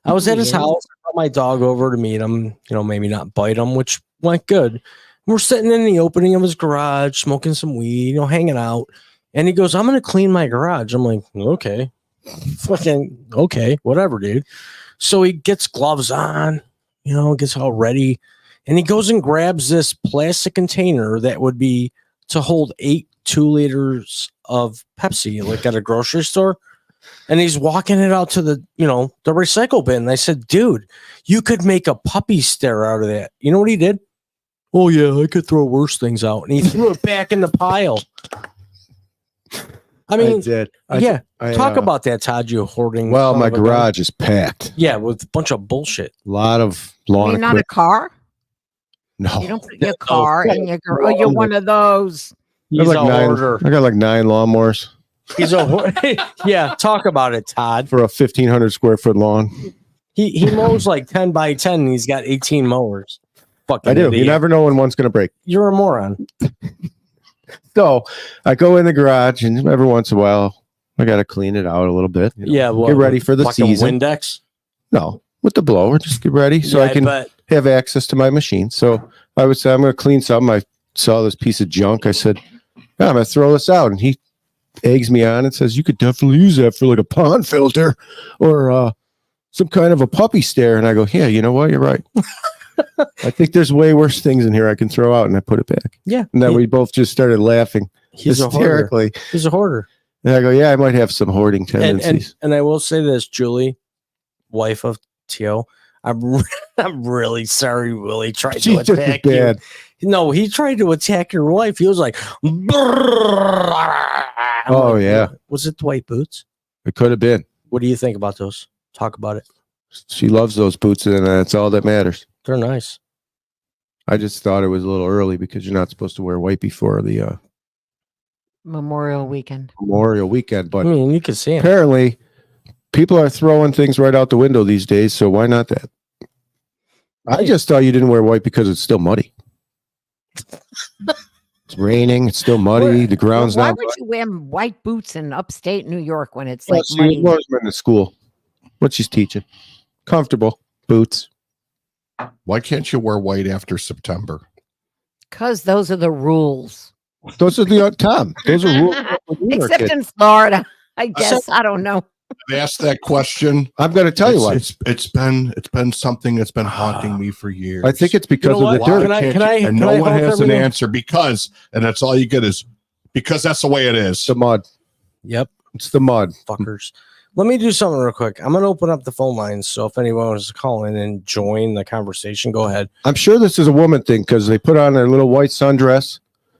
I was at his house. I brought my dog over to meet him. You know, maybe not bite him, which went good. We're sitting in the opening of his garage, smoking some weed, hanging out. And he goes, I'm going to clean my garage. I'm like, okay, fucking okay, whatever, dude. So he gets gloves on, gets all ready. And he goes and grabs this plastic container that would be to hold 8 2-liters of Pepsi, like at a grocery store. And he's walking it out to the recycle bin. And I said, dude, you could make a puppy stare out of that. You know what he did? Oh, yeah, I could throw worse things out. And he threw it back in the pile. I mean, did. talk about that, Todd, you hoarding. Well, son my of a gun. garage is packed. Yeah, with a bunch of bullshit. A lot of lawn You're not a equipment. car? No. You don't put your car in your garage. Oh, you're one of those. He's I got a like hoarder. I got like 9 lawnmowers He's a hoarder. Yeah, talk about it, Todd. for a 1,500 square foot lawn. He mows like 10 by 10 and he's got 18 mowers. Fucking I do. idiot. You never know when one's going to break. You're a moron. So I go in the garage, and every once in a while, I got to clean it out a little bit. Yeah, well, get ready for the fucking season. Windex. No, with the blower, just get ready so I can But have access to my machine. So I would say, I'm going to clean something. I saw this piece of junk. I said, yeah, I'm going to throw this out. And he eggs me on and says, you could definitely use that for like a pond filter or some kind of a puppy stare. And I go, yeah, you know what? You're right. I think there's way worse things in here I can throw out. And I put it back. yeah, And then we both just started laughing he's a hoarder. hysterically. He's a hoarder. And I go, yeah, I might have some hoarding And, tendencies. and I will say this, Julie, wife of Tio, I'm really sorry Willie tried to She's just as attack you. bad. No, he tried to attack your wife. He was like, Oh, yeah. Was it the white boots? It could have been. What do you think about those? Talk about it. She loves those boots, and that's all that matters. They're nice. I just thought it was a little early because you're not supposed to wear white before the Memorial weekend. Memorial weekend. But You can see 'em. apparently, people are throwing things right out the window these days. So why not that? I just thought you didn't wear white because it's still muddy. It's raining. It's still muddy. The ground's Why not. would you wear white boots in upstate New York when it's Well, like she muddy? was in the school. What she's teaching. Comfortable boots. Why can't you wear white after September? Because those are the rules. Those are the Tom. Those are rules. when we were Except kids. in Florida, I guess. I don't know. I've asked that question. I'm going to tell you what. It's been something that's been haunting me for years. I think it's because You know of the what? dirt. Can I- and can no I one hold has an everything? answer because, and that's all you get is because that's the way it is. It's the mud. Yep, It's the mud. fuckers. Let me do something real quick. I'm going to open up the phone lines. So if anyone wants to call in and join the conversation, go ahead. I'm sure this is a woman thing because they put on their little white sundress,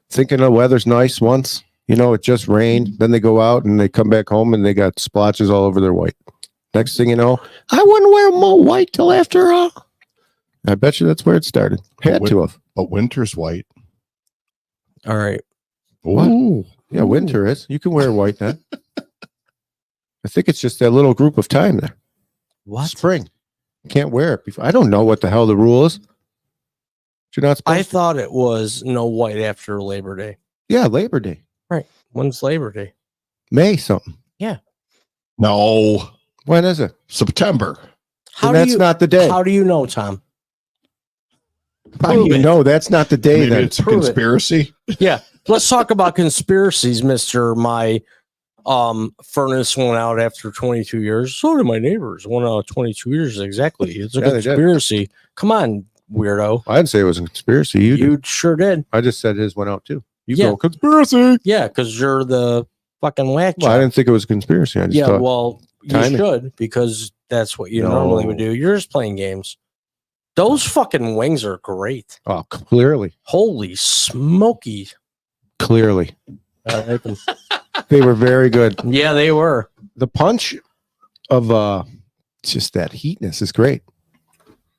thinking the weather's nice once. You know, it just rained. Then they go out and they come back home and they got splotches all over their white. Next thing you know, I wouldn't wear more white till after all. I bet you that's where it started. Had to have. But winter's white. All right. What? Ooh. Yeah, winter is. You can wear white then. I think it's just that little group of time there. What? Spring. You can't wear it before. I don't know what the hell the rule is. You're not supposed I to. thought it was no white after Labor Day. Yeah, Labor Day. When's Labor Day? May something. No, When is it? September. How And do that's you not the day. How do you know, Tom? How do you know that's not the day Maybe then? it's a Prove it. conspiracy. Yeah. Let's talk about conspiracies, Mr. My furnace went out after 22 years. So did my neighbors. 1 out of 22 years exactly. It's a Yeah, they did. conspiracy. Come on, weirdo. I didn't say it was a conspiracy. You did. You sure did. I just said his went out too. You Yeah. go conspiracy. Yeah, because you're the fucking whack Well, I job. didn't think it was a conspiracy. I just Yeah, thought, well, you timing. should because that's what you No. normally would do. You're just playing games. Those fucking wings are great. oh, clearly, Holy smoky. clearly, I like them. they were very good. Yeah, they were. The punch of just that heatness is great.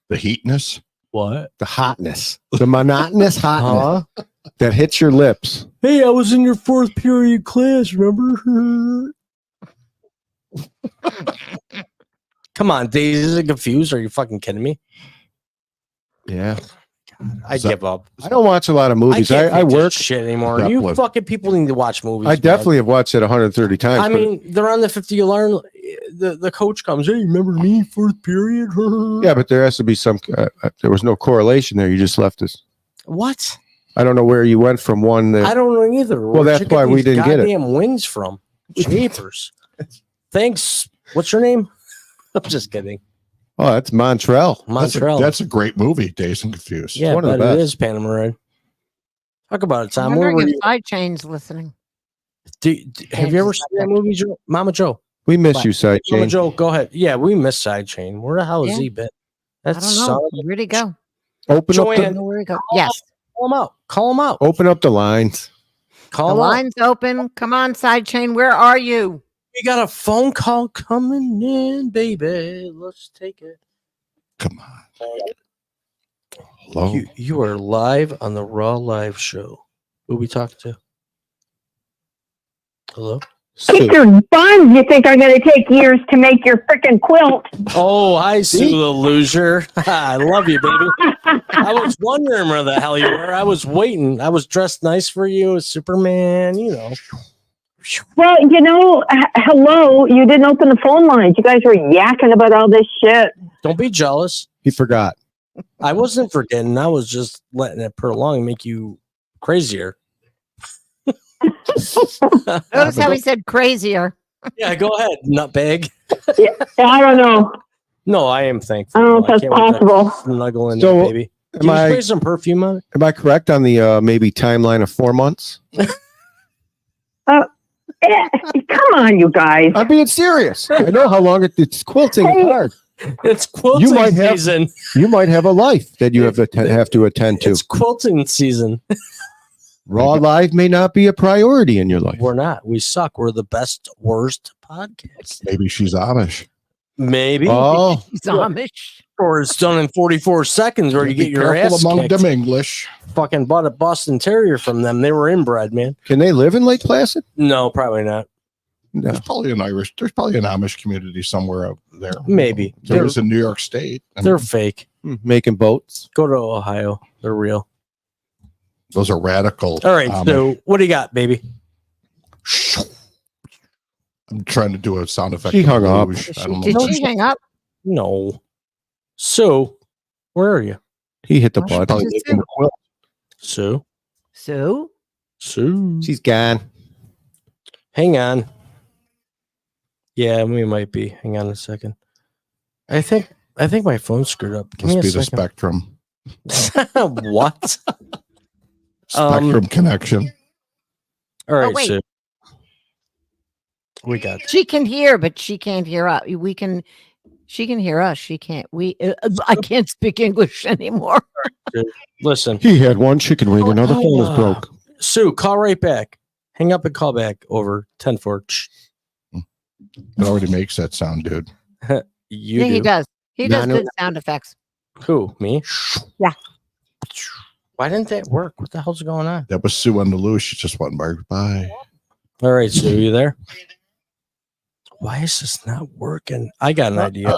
The heatness. What? The hotness, the monotonous hotness Huh? that hits your lips. Hey, I was in your 4th period class, remember? Come on, Daisy, is it confused? Are you fucking kidding me? Yeah, I give up. I don't watch a lot of movies. can't I take this work. shit anymore. Zeppelin. You fucking people need to watch movies. I man. definitely have watched it 130 times. I but- mean, they're on the 50 alarm. The coach comes, hey, remember me, 4th period? yeah, but there has to be some. There was no correlation there. You just left us. What? I don't know where you went from one. I don't know either. Well, Where'd that's you get why we these didn't get it. Goddamn wings from Japers. Thanks. What's your name? I'm just kidding. Oh, that's Montreal. Montreal. That's a great movie. Dazed and Confused. yeah, one of the but it best. is Panama Red. Talk about it, I'm Tom. Where wondering were if you? Sidechain's listening. Have you ever seen that movie, Mama Joe? We miss What? you, Side Mama Chain. Joe, go ahead. Yeah, we miss Sidechain. Where the hell has Yeah. he been? I That's don't know. Where'd he go? Open I up Joanne. don't know where he go. Yes. Call him out. Call him out. Open up the lines. Call The him out. line's open. Come on, Sidechain. Where are you? We got a phone call coming in, baby. Let's take it. Come on. Hello. You are live on the RAWW Live Show. Who we talking to? Hello? Sue. Your buns you think are going to take years to make your freaking quilt. Oh, hi, Sue the loser. I love you, baby. I was wondering where the hell you were. I was waiting. I was dressed nice for you as Superman, you know. Well, hello, you didn't open the phone lines. You guys were yakking about all this shit. Don't be jealous. He forgot. I wasn't forgetting. I was just letting it prolong and make you crazier. Notice how he said crazier. Yeah, go ahead, nutbag. I don't know. No, I am thankful. I don't know if that's can't wait to possible. snuggle in So, there, baby. Did you spray some perfume on it? Am I correct on the maybe timeline of 4 months? Come on, you guys. I'm being serious. I know how long it's quilting is hard. It's quilting You might have- season. You might have a life that you have to attend to. It's quilting season. Raw Live may not be a priority in your life. We're not. We suck. We're the best, worst podcast. Maybe she's Amish. Maybe. Oh, He's Amish. Or it's done in 44 seconds where you Be get your careful ass among kicked. them English. Fucking bought a Boston Terrier from them. They were inbred, man. can they live in Lake Placid? No, probably not. No. There's probably an Amish community somewhere out there. Maybe. There is in New York State. And They're fake. Making boats. Go to Ohio. They're real. those are radical. All right. Amish. So what do you got, baby? I'm trying to do a sound effect. She hung up. I don't Did know. she hang up? No. So where are you? He hit the Oh, button. Probably Just making the quilt. Sue? Sue? Sue. She's gone. Hang on. Yeah, we might be. Hang on a second. I think my phone's screwed up. Give Must me be a the second. spectrum. What? Spectrum connection. All right, wait. Sue. We got She can hear, but she can't hear us. She can hear us. She can't. I can't speak English anymore. listen. He had one chicken wing. Another Oh, phone was wow. broke. Sue, call right back. Hang up and call back over 10-4. It already makes that sound, dude. You Yeah, do. he does. He No, does no. good sound effects. Who? Me? Yeah. Why didn't that work? What the hell's going on? That was Sue on the loose. She just went by. All right, Sue, you there? Why is this not working? I got an idea.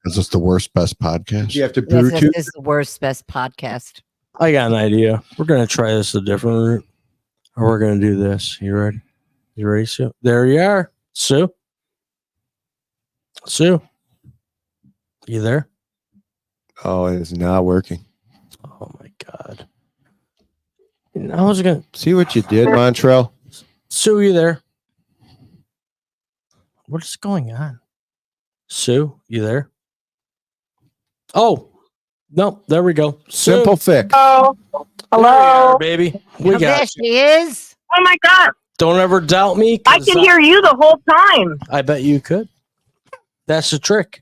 Is this the worst, best podcast? You have to Yes, Bluetooth. this is the worst, best podcast. I got an idea. We're gonna try this a different route. Or we're gonna do this. You ready? You ready, Sue? There you are. Sue. Sue. You there? Oh, it is not working. Oh my god. I was gonna See what you did, Montrell? Sue, you there? What is going on? Sue, you there? Oh, no, there we go. Sue, Simple fix. Oh, there you hello. are, baby. We Oh, there got you. she is. Oh my God. Don't ever doubt me. I 'cause could hear you the whole time. I bet you could. That's the trick.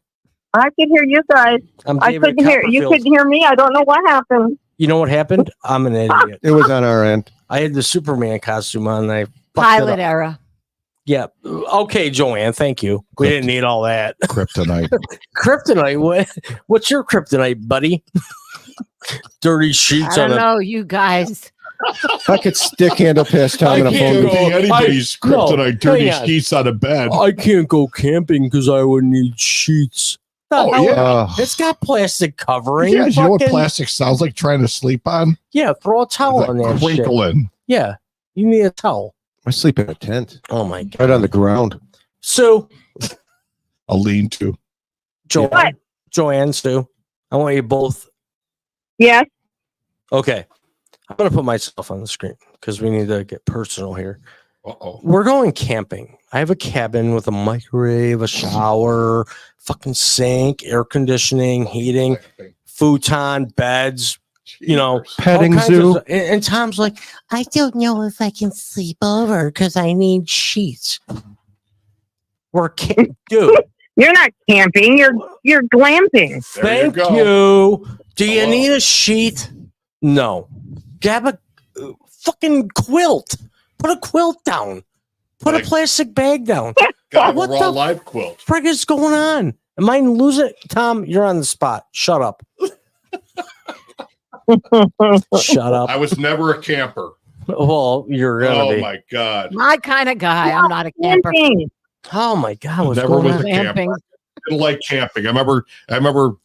I could hear you guys. I'm I David couldn't hear you. Copperfield. Couldn't hear me. I don't know what happened. You know what happened? I'm an idiot. It was on our end. I had the Superman costume on and I fucked it Pilot up. era. Yeah. Okay, Joanne. Thank you. We didn't need all that. Kryptonite. Kryptonite. What's your kryptonite, buddy? Dirty sheets I on don't a. know, you guys. I could stick handle past time on a can't phone. go- Anybody's I- no, kryptonite dirty hang on. sheets on a bed. I can't go camping because I would need sheets. Oh, No, yeah. It's got plastic covering. Yeah, you know what Fucking- plastic sounds like trying to sleep on? Yeah, throw a towel on that shit. Crinkling. Yeah, you need a towel. I sleep in a tent Oh my god. right on the ground. So, A lean to. What? Joanne, Sue, I want you both. Yes. Okay, I'm gonna put myself on the screen because we need to get personal here. Uh-oh. We're going camping. I have a cabin with a microwave, a shower, fucking sink, air conditioning, heating, futon, beds, you know, Petting all kinds zoo. of- and Tom's like, I don't know if I can sleep over because I need sheets. Dude, You're not camping. You're glamping. There you thank go. you. Do you Hello. need a sheet? No. Grab a fucking quilt. Put a quilt down. Put a Like- plastic bag down. Got What a raw the- live quilt. Frick is going on? Am I losing it? Tom, you're on the spot. Shut up. Shut up. I was never a camper. Well, you're gonna Oh be. my god. My kind of guy. I'm not a camper. Camping. Oh my god, what's Never going was on? a camper. Camping. Didn't like camping. I remember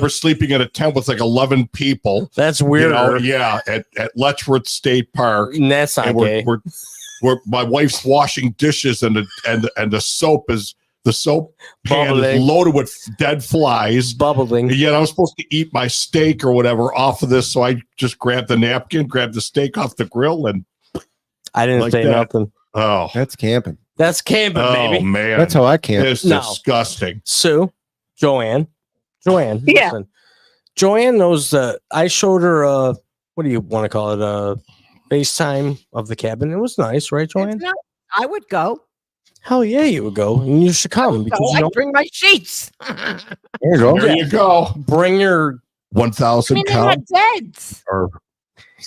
sleeping in a tent with like 11 people. That's You weird. know, yeah, at Letchworth State Park. That's not And gay. we're my wife's washing dishes and the soap pan Bubbling. is loaded with dead flies. Bubbling. And yet I was supposed to eat my steak or whatever off of this, so I just grabbed the napkin, grabbed the steak off the grill, and I didn't like say that. nothing. oh, That's camping. That's camping, baby. man, That's how I camp. it's No. disgusting. Sue, Joanne, Yeah. listen. Joanne knows that I showed her what do you want to call it? FaceTime of the cabin. It was nice, right, Joanne? It's not- I would go. Hell yeah, you would go, and you should come because you I'd know. bring my sheets. There you go. There you go. Bring your 1,000 they count had beds. or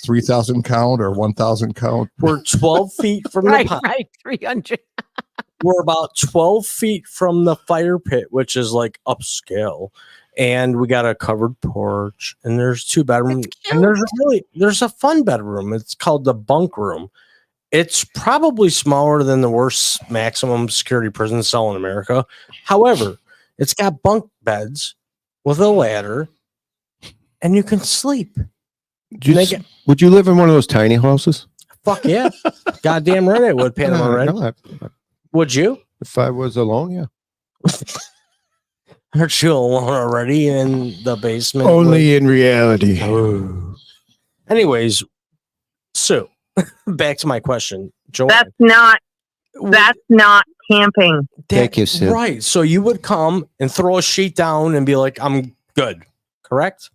3,000 count or 1,000 count. We're 12 feet from Right, the pond. right. 300. We're about 12 feet from the fire pit, which is like upscale. And we got a covered porch, and there's 2 bedrooms. And there's a fun bedroom. It's called the bunk room. It's probably smaller than the worst maximum security prison cell in America. However, it's got bunk beds with a ladder, and you can sleep. Would you live in one of those tiny houses? Fuck yeah. Goddamn right I would, Panama Red. No, Would you? if I was alone, yeah. Aren't you alone already in the basement? Only in reality. Oh. Anyways, Sue, back to my question. Joanne, That's not camping. Thank you, Sue. Right. So you would come and throw a sheet down and be like, I'm good. Correct?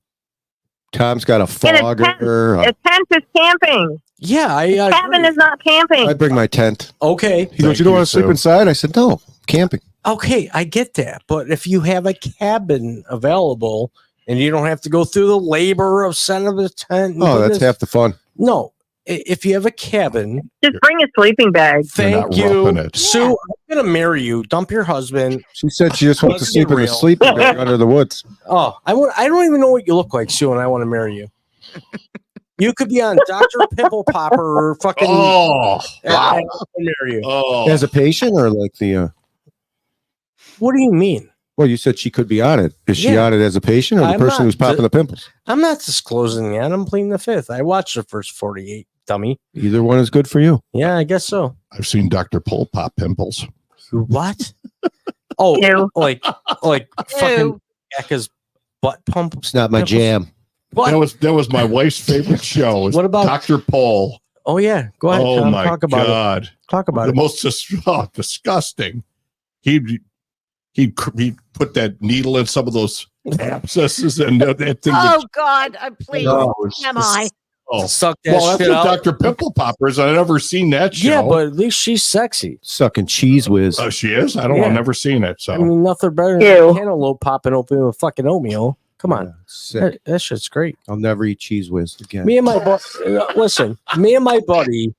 Tom's got a fogger. A tent is camping. Yeah. I Cabin is not camping. I bring my tent. okay. He goes, you don't want to sleep inside? I said, no, camping. Okay. I get that. But if you have a cabin available and you don't have to go through the labor of setting up a tent. Oh, that's half the fun. No. If you have a cabin, Just bring a sleeping bag. thank You're not roughing you. it. Sue, I'm going to marry you. Dump your husband. She said she just wants to Let's sleep be in the real. sleeping bag under the woods. Oh, I don't even know what you look like, Sue, and I want to marry you. You could be on Dr. Pimple Popper or fucking. Oh, and I want to marry you. oh. As a patient or like the. What do you mean? Well, you said she could be on it. Is she Yeah. on it as a patient or the I'm person not. who's popping the pimples? I'm not disclosing that. I'm pleading the fifth. I watched the first 48, dummy. Either one is good for you. Yeah, I guess so. I've seen Dr. Pole pop pimples. What? Oh, Ew. like fucking Becca's butt pump. It's not my jam. What? That was my wife's favorite show. Was What about- Dr. Pole? Oh yeah, go ahead. Oh Tom. my Talk about God. it. Talk about The it. most disgusting. He'd put that needle in some of those abscesses and that thing. Oh God, please. Am I? Oh, Suck that well, that's shit what out. Dr. Pimple Poppers. I've never seen that show. Yeah, but at least she's sexy. Sucking cheese whiz. Oh, she is. I don't. Yeah. I've never seen it. So I mean, nothing better than Ew. cantaloupe popping open with fucking oatmeal. Come on, Sick. that shit's great. I'll never eat cheese whiz again. Me and my listen, me and my buddy,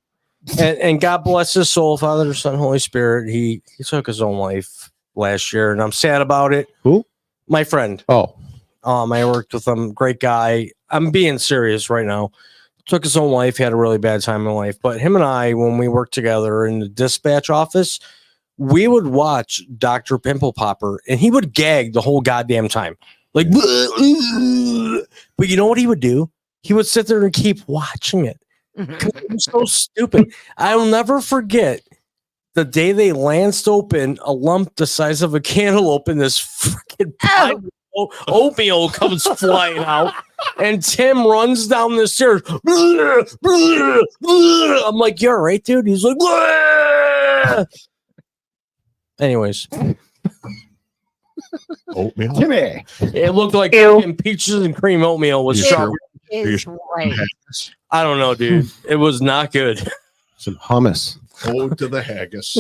and God bless his soul, Father, Son, Holy Spirit. He took his own life last year, and I'm sad about it. Who? My friend. Oh, I worked with him. Great guy. I'm being serious right now. Took his own life. He had a really bad time in life. But him and I, when we worked together in the dispatch office, we would watch Dr. Pimple Popper, and he would gag the whole goddamn time. Like, but you know what he would do? He would sit there and keep watching it. It was so stupid. I'll never forget the day they lanced open a lump the size of a cantaloupe in this freaking pile of oatmeal comes flying out, and Tim runs down the stairs. I'm like, "You're all right, dude." He's like, anyways, oatmeal. Timmy. it looked like Ew. fucking peaches and cream oatmeal with You strawberry. Is right. I don't know, dude. It was not good. Some hummus. Ode to the haggis.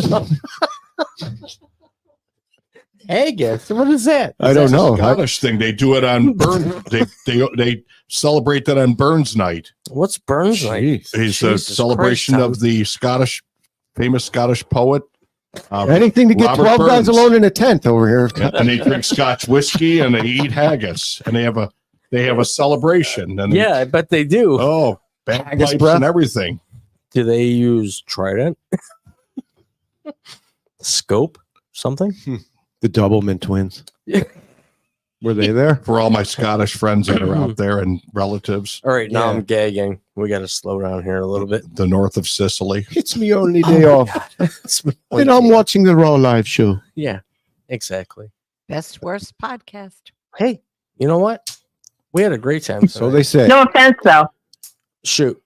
Haggis? What is that? I don't know. Scottish thing. They do it on Burn. They celebrate that on Burns Night. What's Burns Night? Jeez. It's a Jesus celebration Christ, of the famous Scottish poet. Anything to get Robert 12 guys Burns. alone in a tent over here. And they drink Scotch whiskey and they eat haggis and they have a celebration. And Yeah, I bet they do. Haggis bagpipes breath. and everything. Do they use Trident? Scope? Something? The Doublemint twins. Yeah. Were they there? For all my Scottish friends that are out there and relatives, All right, now Yeah. I'm gagging. We got to slow down here a little bit. the north of Sicily. It's me only day off. And I'm watching the RAWW Live Show. Yeah, exactly. Best worst podcast. Hey, you know what? We had a great time. So tonight. they say. No offense, though. Shoot.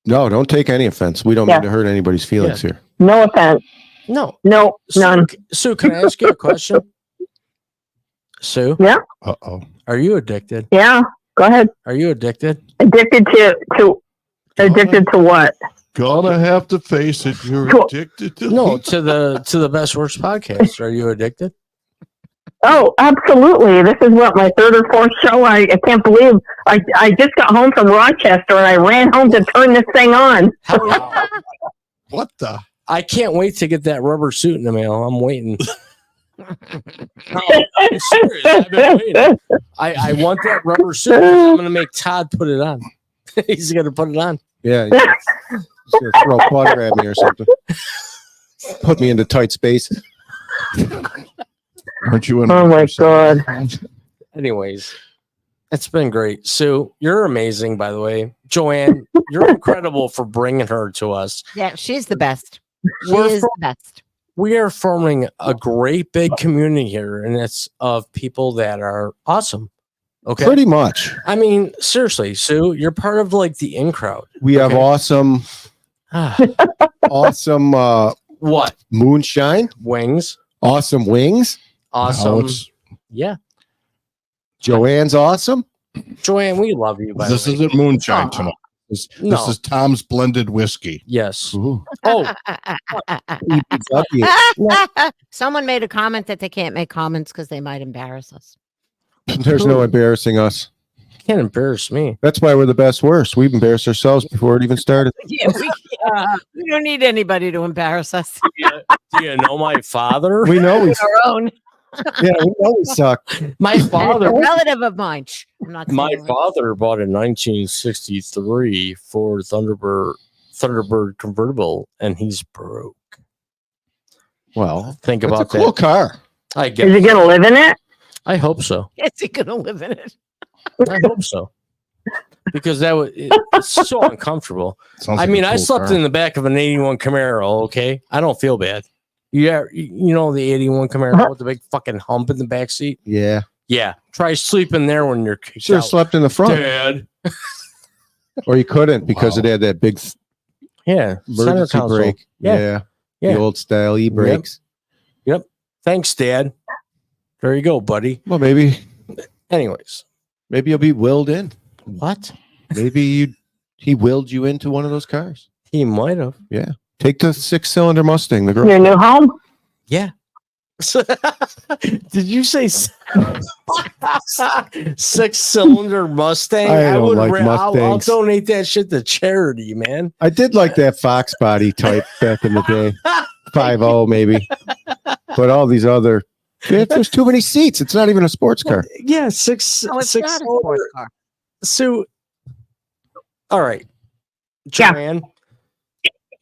No, don't take any offense. We don't Yeah. mean to hurt anybody's feelings here. No offense. No. No, none. Sue, can I ask you a question? Sue? Uh-oh. Are you addicted? Yeah, go ahead. Are you addicted? Addicted to what? Gonna have to face it. You're Cool. addicted to No, to the Best Worst podcast. Are you addicted? Oh, absolutely. This is what, my third or fourth show. I can't believe I just got home from Rochester and I ran home to turn this thing on. What the? I can't wait to get that rubber suit in the mail. I'm waiting. No, I'm serious. I've been waiting. I want that rubber suit. I'm gonna make Todd put it on. He's gonna put it on. Yeah. He's gonna throw water at me or something. Put me into tight spaces. Aren't you in? Oh my God. Anyways, it's been great. Sue, you're amazing, by the way. Joanne, you're incredible for bringing her to us. Yeah, she's the best. She We're is from- the best. We are forming a great big community here, and it's of people that are awesome. Okay. Pretty much. I mean, seriously, Sue, you're part of like the in crowd. We have awesome What? moonshine, Wings. awesome wings. Awesome. Alex, Yeah. Joanne's awesome. Joanne, we love you, by this the way. isn't moonshine tonight. This No. is Tom's blended whiskey. Yes. Ooh. Oh, Someone made a comment that they can't make comments because they might embarrass us. There's no embarrassing us. can't embarrass me. That's why we're the best worst. We've embarrassed ourselves before it even started. Yeah, we don't need anybody to embarrass us. Do you know my father? We know we Our own. yeah, we know we suck. My And father. a relative of mine. Shh, I'm not My saying it. father bought a 1963 Ford Thunderbird convertible, and he's broke. Well, Think that's a about cool that. car. I Is guess. he going to live in it? I hope so. Is he gonna live in it? I hope so. Because it's so uncomfortable. Sounds I like mean, a I cool slept car. in the back of an 81 Camaro. Okay, I don't feel bad. Yeah, you know the 81 Camaro with the big fucking hump in the back seat. Yeah. Yeah, try sleeping there when you're kicked Should have out. slept in the front. Dad. Or you couldn't because Wow. it had that big Yeah, center emergency console. brake. Yeah. The old style e-brakes. Thanks, Dad. There you go, buddy. Well, maybe Anyways, you'll be willed in. what? Maybe he willed you into one of those cars. He might have. Take the 6-cylinder Mustang, the girl. Your new home? Yeah. Did you say 6-cylinder Mustang? I don't like I'll Mustangs. donate that shit to charity, man. I did like that Fox body type back in the day. 5.0 maybe. But all these other there's too many seats. It's not even a sports car. Yeah, six No, it's six not a cylinder. sports car. So, all right, Yeah.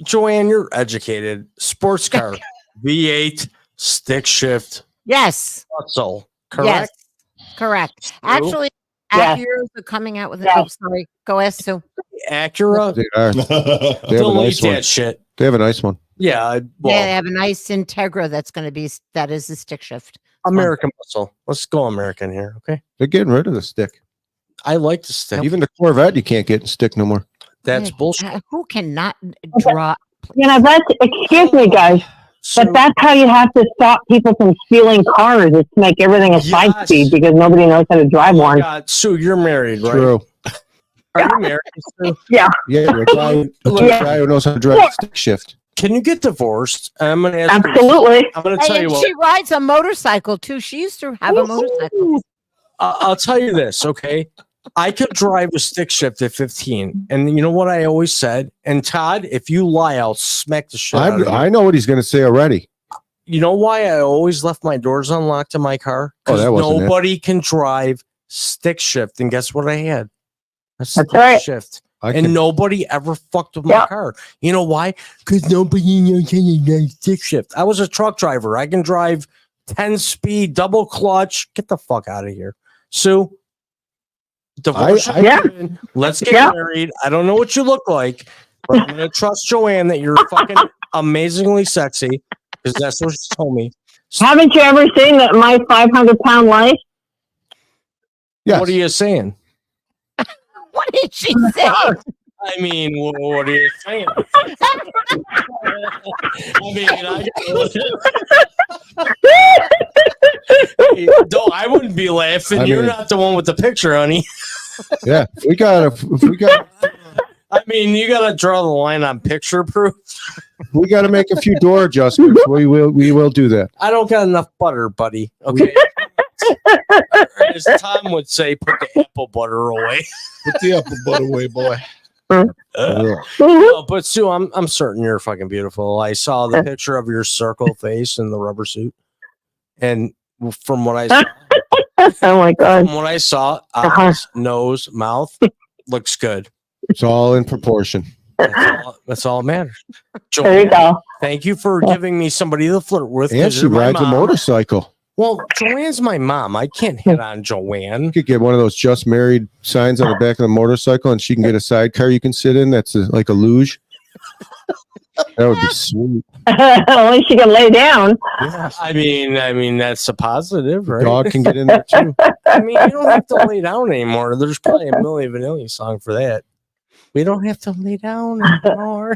Joanne, you're educated. Sports car, V8, stick shift, Yes. muscle. Yes. Correct. Correct. Actually, Yes. Acuras are coming out with it. Yes. Oh, sorry. Go ask Sue. Acura. They are. They have a Delete nice one. that shit. They have a nice one. Yeah, Yeah, they have a nice Integra that's going to be, that is the stick shift. American muscle. Let's go American here, okay? They're getting rid of the stick. I like the stick. Even the Corvette you can't get in stick no more. That's Yeah. bullshit. Who cannot draw? You know, excuse me, guys, So, but that's how you have to stop people from stealing cars, is to make everything a Yes. 5-speed because nobody knows how to drive oh my one. God, Sue, you're married, right? True. Are you married, Sue? Yeah, you're a guy, Yeah. a guy who knows how to drive a stick shift. Can you get divorced? I'm gonna ask you- Absolutely. I'm gonna Hey, tell you and what. she rides a motorcycle too. She used to have a motorcycle. I'll tell you this, okay? I could drive a stick shift at 15, and you know what I always said. And Todd, if you lie, I'll smack the shit out of you. I know what he's going to say already. You know why I always left my doors unlocked in my car? Oh, Because that wasn't it. nobody can drive stick shift. And guess what I had? A stick right. shift. I And can, nobody ever fucked with my Yeah. car. You know why? Because nobody knows how to drive stick shift. I was a truck driver. I can drive 10-speed, double clutch. Get the fuck out of here. Sue, divorce. I- Yeah. Let's get Yeah. married. I don't know what you look like, but I'm going to trust Joanne that you're fucking amazingly sexy because that's what she told me. Haven't you ever seen that My 500-Pound Life? yes. What are you saying? What did she say? I mean, what are you saying? I mean, I wouldn't be laughing. I You're mean- not the one with the picture, honey. Yeah, if we got I mean, you got to draw the line on picture proof. We got to make a few door adjustments. We will do that. I don't got enough butter, buddy. Okay. As Tom would say, put the apple butter away. Put the apple butt away, boy. No, but Sue, I'm certain you're fucking beautiful. I saw the picture of your circle face in the rubber suit, and from what I saw, Oh my God. eyes, nose, mouth looks good. It's all in proportion. That's all that matters. There you Joanne, go. thank you for giving me somebody to flirt with. And 'cause she you're my rides a mom. motorcycle. Well, Joanne's my mom. I can't hit on Joanne. You could get one of those just married signs on the back of the motorcycle, and she can get a sidecar you can sit in. That's like a luge. That would be sweet. At least you can lay down. Yeah. I mean that's a positive, right? Dog can get in there too. I mean, you don't have to lay down anymore. There's probably a Milli Vanilli song for that. We don't have to lay down anymore.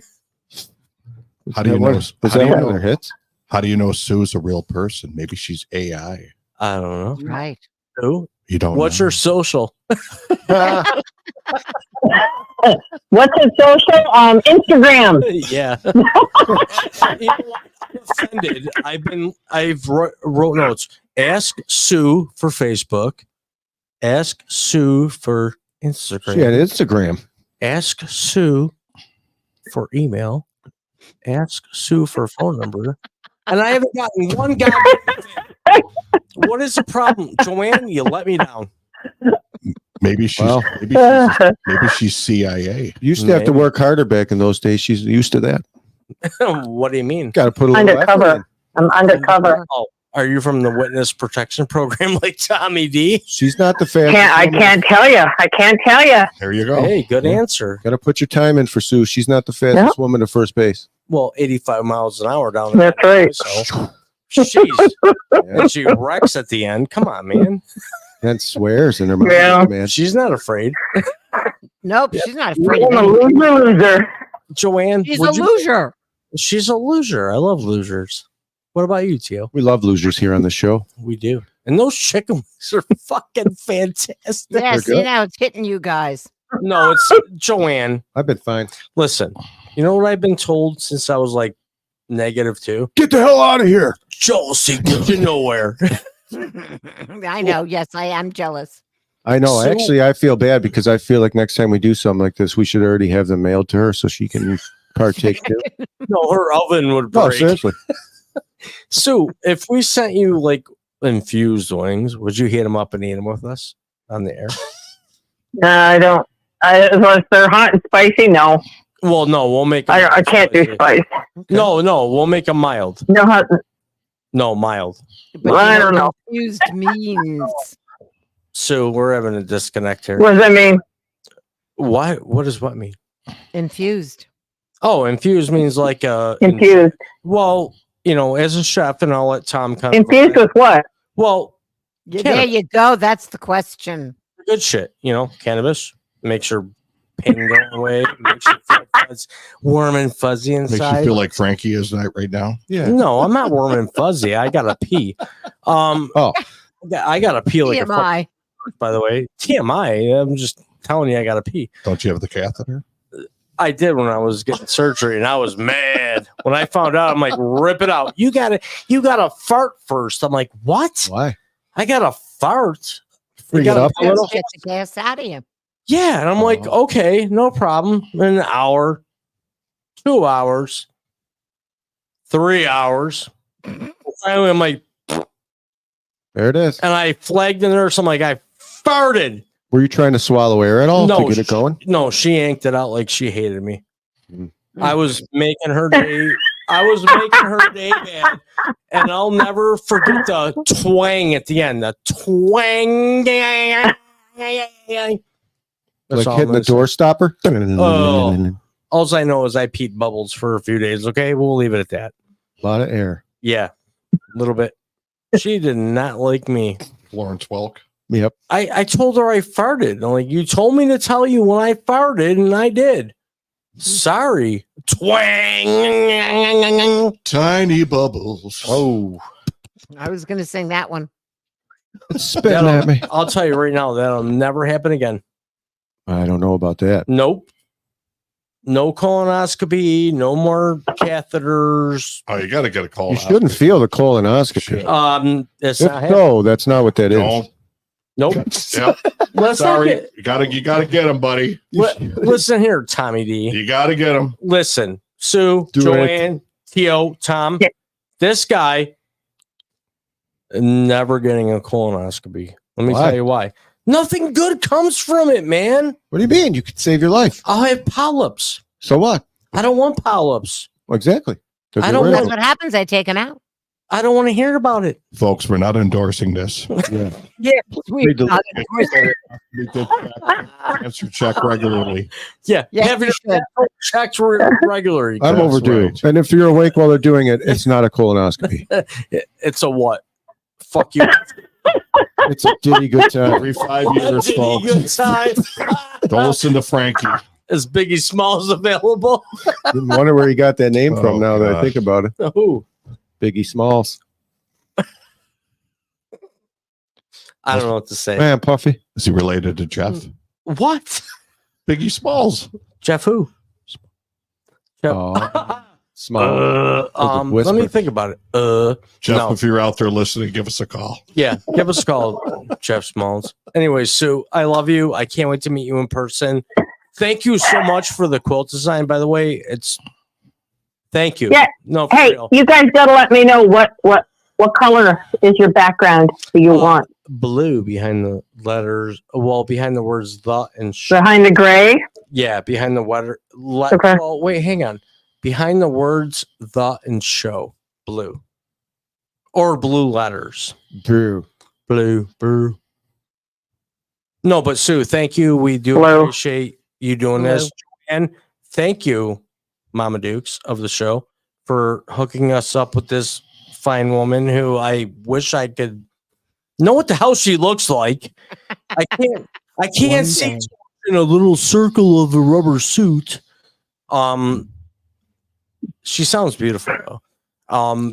How do you know? Was How that do you one of know? their hits? How do you know Sue's a real person? Maybe she's AI. I don't know. Right. Who? You don't. What's know. your social? What's his social? Instagram. Yeah. You know what? I'm offended. I've wrote notes. Ask Sue for Facebook. Ask Sue for Instagram. She had Instagram. Ask Sue for email. Ask Sue for phone number. And I haven't gotten one guy. What is the problem, Joanne? You let me down. Maybe she's Well. maybe she's CIA. You used to have to Maybe. work harder back in those days. She's used to that. What do you mean? Got to put a little effort in. Undercover. I'm undercover. Oh, are you from the witness protection program like Tommy D? She's not the fastest. I can't tell you. I can't tell you. There you go. Hey, good Yeah. answer. Got to put your time in for Sue. She's not the fastest woman to first base. Well, 85 miles an hour down there. That's right. So, jeez. Yeah. And she wrecks at the end. Come on, man. And swears in her mouth, Yeah. man. She's not afraid. Nope, she's not afraid of I'm a anything. loser. Joanne, She's a would you- loser. she's a loser. I love losers. What about you, Tio? We love losers here on the show. We do. And those chicken wings are fucking fantastic. Yeah, They're see good. now it's hitting you guys. No, it's Joanne. I've been fine. Listen, you know what I've been told since I was like -2? Get the hell out of here. Josie, get you nowhere. I know. Yes, I am jealous. I know. So- Actually, I feel bad because I feel like next time we do something like this, we should already have them mailed to her so she can partake too. No, her oven would No, break. seriously. Sue, if we sent you like infused wings, would you heat them up and eat them with us on the air? No, I don't. Unless they're hot and spicy, no. Well, no, we'll make. 'em I can't do spice. No, we'll make them mild. No hot. No, mild. But I you don't know. confused means. Sue, we're having a disconnect here. What does that mean? Why? What does what mean? Infused. Oh, infused means like Infused. well, you know, as a chef, and I'll let Tom come. Infused with what? Well, There you go. That's the question. good shit. You know, cannabis makes your pain go away, makes you feel warm and fuzzy Makes inside. you feel like Frankie is right now. Yeah. No, I'm not warm and fuzzy. I gotta pee. Oh. I gotta pee like a fuck, TMI. by the way. TMI. I'm just telling you, I gotta pee. Don't you have the catheter? I did when I was getting surgery, and I was mad when I found out. I'm like, rip it out. You gotta fart first. I'm like, what? Why? I gotta fart. Bring it gotta up a piss. little? Get the gas out of you. Yeah, and I'm like, Oh. okay, no problem. In an hour, 2 hours, 3 hours. Finally, I'm like, There it is. and I flagged the nurse. I'm like, I farted. Were you trying to swallow air at all No, to get it going? No, she yanked it out like she hated me. Mm. I was making her day. I was making her day bad, and I'll never forget the twang at the end. The twang. That's Like all hitting I'm the gonna say. door stopper? Oh. All I know is I peed bubbles for a few days. Okay, we'll leave it at that. A lot of air. Yeah, a little bit. She did not like me. Florence Welk. Yep. I told her I farted. I'm like, you told me to tell you when I farted, and I did. Sorry. Twang. Tiny bubbles. Oh, I was going to sing that one. Spitting at me. I'll tell you right now, that'll never happen again. I don't know about that. Nope. no colonoscopy, no more catheters. Oh, you got to get a call. You shouldn't feel the colonoscopy. It's If not happening. so, that's not what that is. No. Nope. Yep. Let's not Sorry. get, You got to get him, buddy. listen here, Tommy D. You got to get him. Listen, Sue, Do Joanne, Tio, Tom, Yeah. this guy never getting a colonoscopy. Let me Why? tell you why. Nothing good comes from it, man. What do you mean? You could save your life. I'll have polyps. So what? I don't want polyps. Well, exactly. Doesn't I don't work. That's what happens. I take them out. I don't want to hear about it. Folks, we're not endorsing this. Yeah. Yeah, Read the- We did cancer check regularly. Yeah, Yeah, have your you should. checks regularly. I'm That's overdue. right. And if you're awake while they're doing it, it's not a colonoscopy. It's a what? Fuck you. It's a diddy good time. Every 5 years, Good folks. time. Don't listen to Frankie. Is Biggie Smalls available? I wonder where he got that name Oh, from now that I gosh. think about it. Who? Biggie Smalls. I don't know what to say. Man, Puffy. Is he related to Jeff? What? Biggie Smalls. Jeff who? Jeff. Oh, Smalls. Let me whisper. think about it. Jeff, No. if you're out there listening, give us a call. Yeah, give us a call, Jeff Smalls. Anyway, Sue, I love you. I can't wait to meet you in person. Thank you so much for the quilt design, by the way. Thank you. Yeah. No, for Hey, real. you guys gotta let me know what color is your background that you want. Blue behind the letters. Well, behind the words the and Behind the gray? yeah, behind the letter. Okay. Well, wait, hang on. Behind the words the and show. Blue. Or blue letters. Drew. Blue. No, but Sue, thank you. We do Blue. appreciate you doing this. And thank you, Mama Dukes of the show, for hooking us up with this fine woman who I wish I could know what the hell she looks like. I can't One see day. in a little circle of a rubber suit. She sounds beautiful though.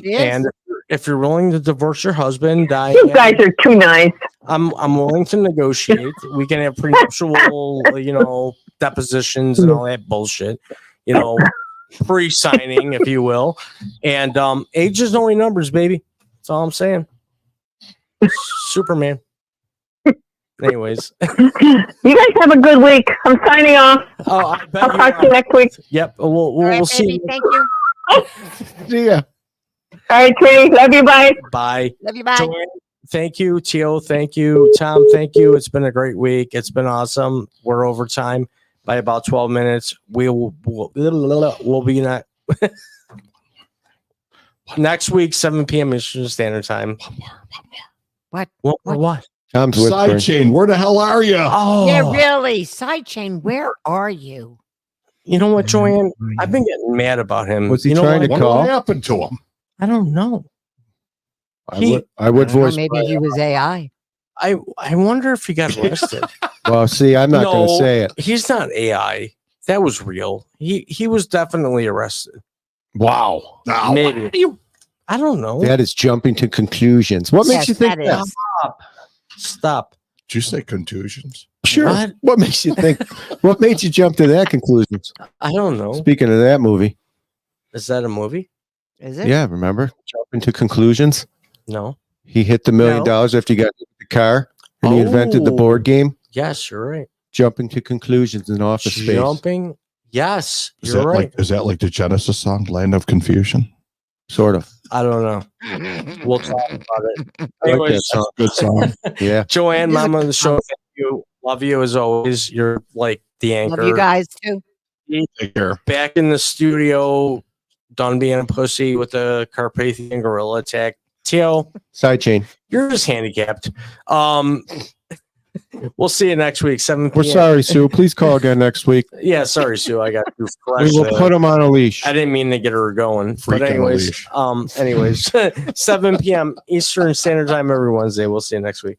She is. And if you're willing to divorce your husband, You Diane, guys are too nice. I'm willing to negotiate. We can have prenuptial, depositions and all that bullshit, pre-signing, if you will. And age is only numbers, baby. That's all I'm saying. Superman. Anyways, You guys have a good week. I'm signing off. I bet I'll you talk to you are. next week. Yep, we'll All right, see. baby, You. thank you. See ya. All right, sweetie. Love you. Bye. Bye. Love you. Bye. Joanne, thank you. Tio, thank you. Tom, thank you. It's been a great week. It's been awesome. We're over time by about 12 minutes. We'll be not next week, 7 p.m. Eastern Standard Time. What? What? Tom's whispering. Sidechain, where the hell are you? Oh, Yeah, really. Sidechain, where are you? You know what, Joanne? I've been getting mad about him. Was he you know trying what? to Wonder call? what happened to him? I don't know. I would I don't know, voice. maybe he was AI. I wonder if he got arrested. Well, see, I'm not going to No. say it. He's not AI. That was real. He was definitely arrested. Wow. No. Maybe. I don't know. That is jumping to conclusions. What makes Yes, you think that that? is. Stop. Did you say contusions? Sure. What? What makes you think? What made you jump to that conclusion? I don't know. Speaking of that movie, Is that a movie? Is it? yeah, remember jumping to conclusions? No. He hit the $1 million No. after he got hit with the car, and he invented the Oh. board game. Yes, you're right. Jumping to conclusions in office space. Jumping. Yes, Is you're that right. like the Genesis song, Land of Confusion? Sort of. I don't know. We'll talk about it. I like Anyways, that song. Good song. Yeah. Joanne, It is a Mama of the show, concept. thank you. Love you as always. You're like the anchor. Love you guys too. Take care. Back in the studio, done being a pussy with the Carpathian gorilla attack. Tio, Sidechain. you're just handicapped. We'll see you next week, 7 We're p.m. sorry, Sue. Please call again next week. Yeah, sorry, Sue. I got too We fresh will there. put him on a leash. I didn't mean to get her going. Freak But on a anyways, leash. anyways, 7 p.m. Eastern Standard Time every Wednesday. We'll see you next week.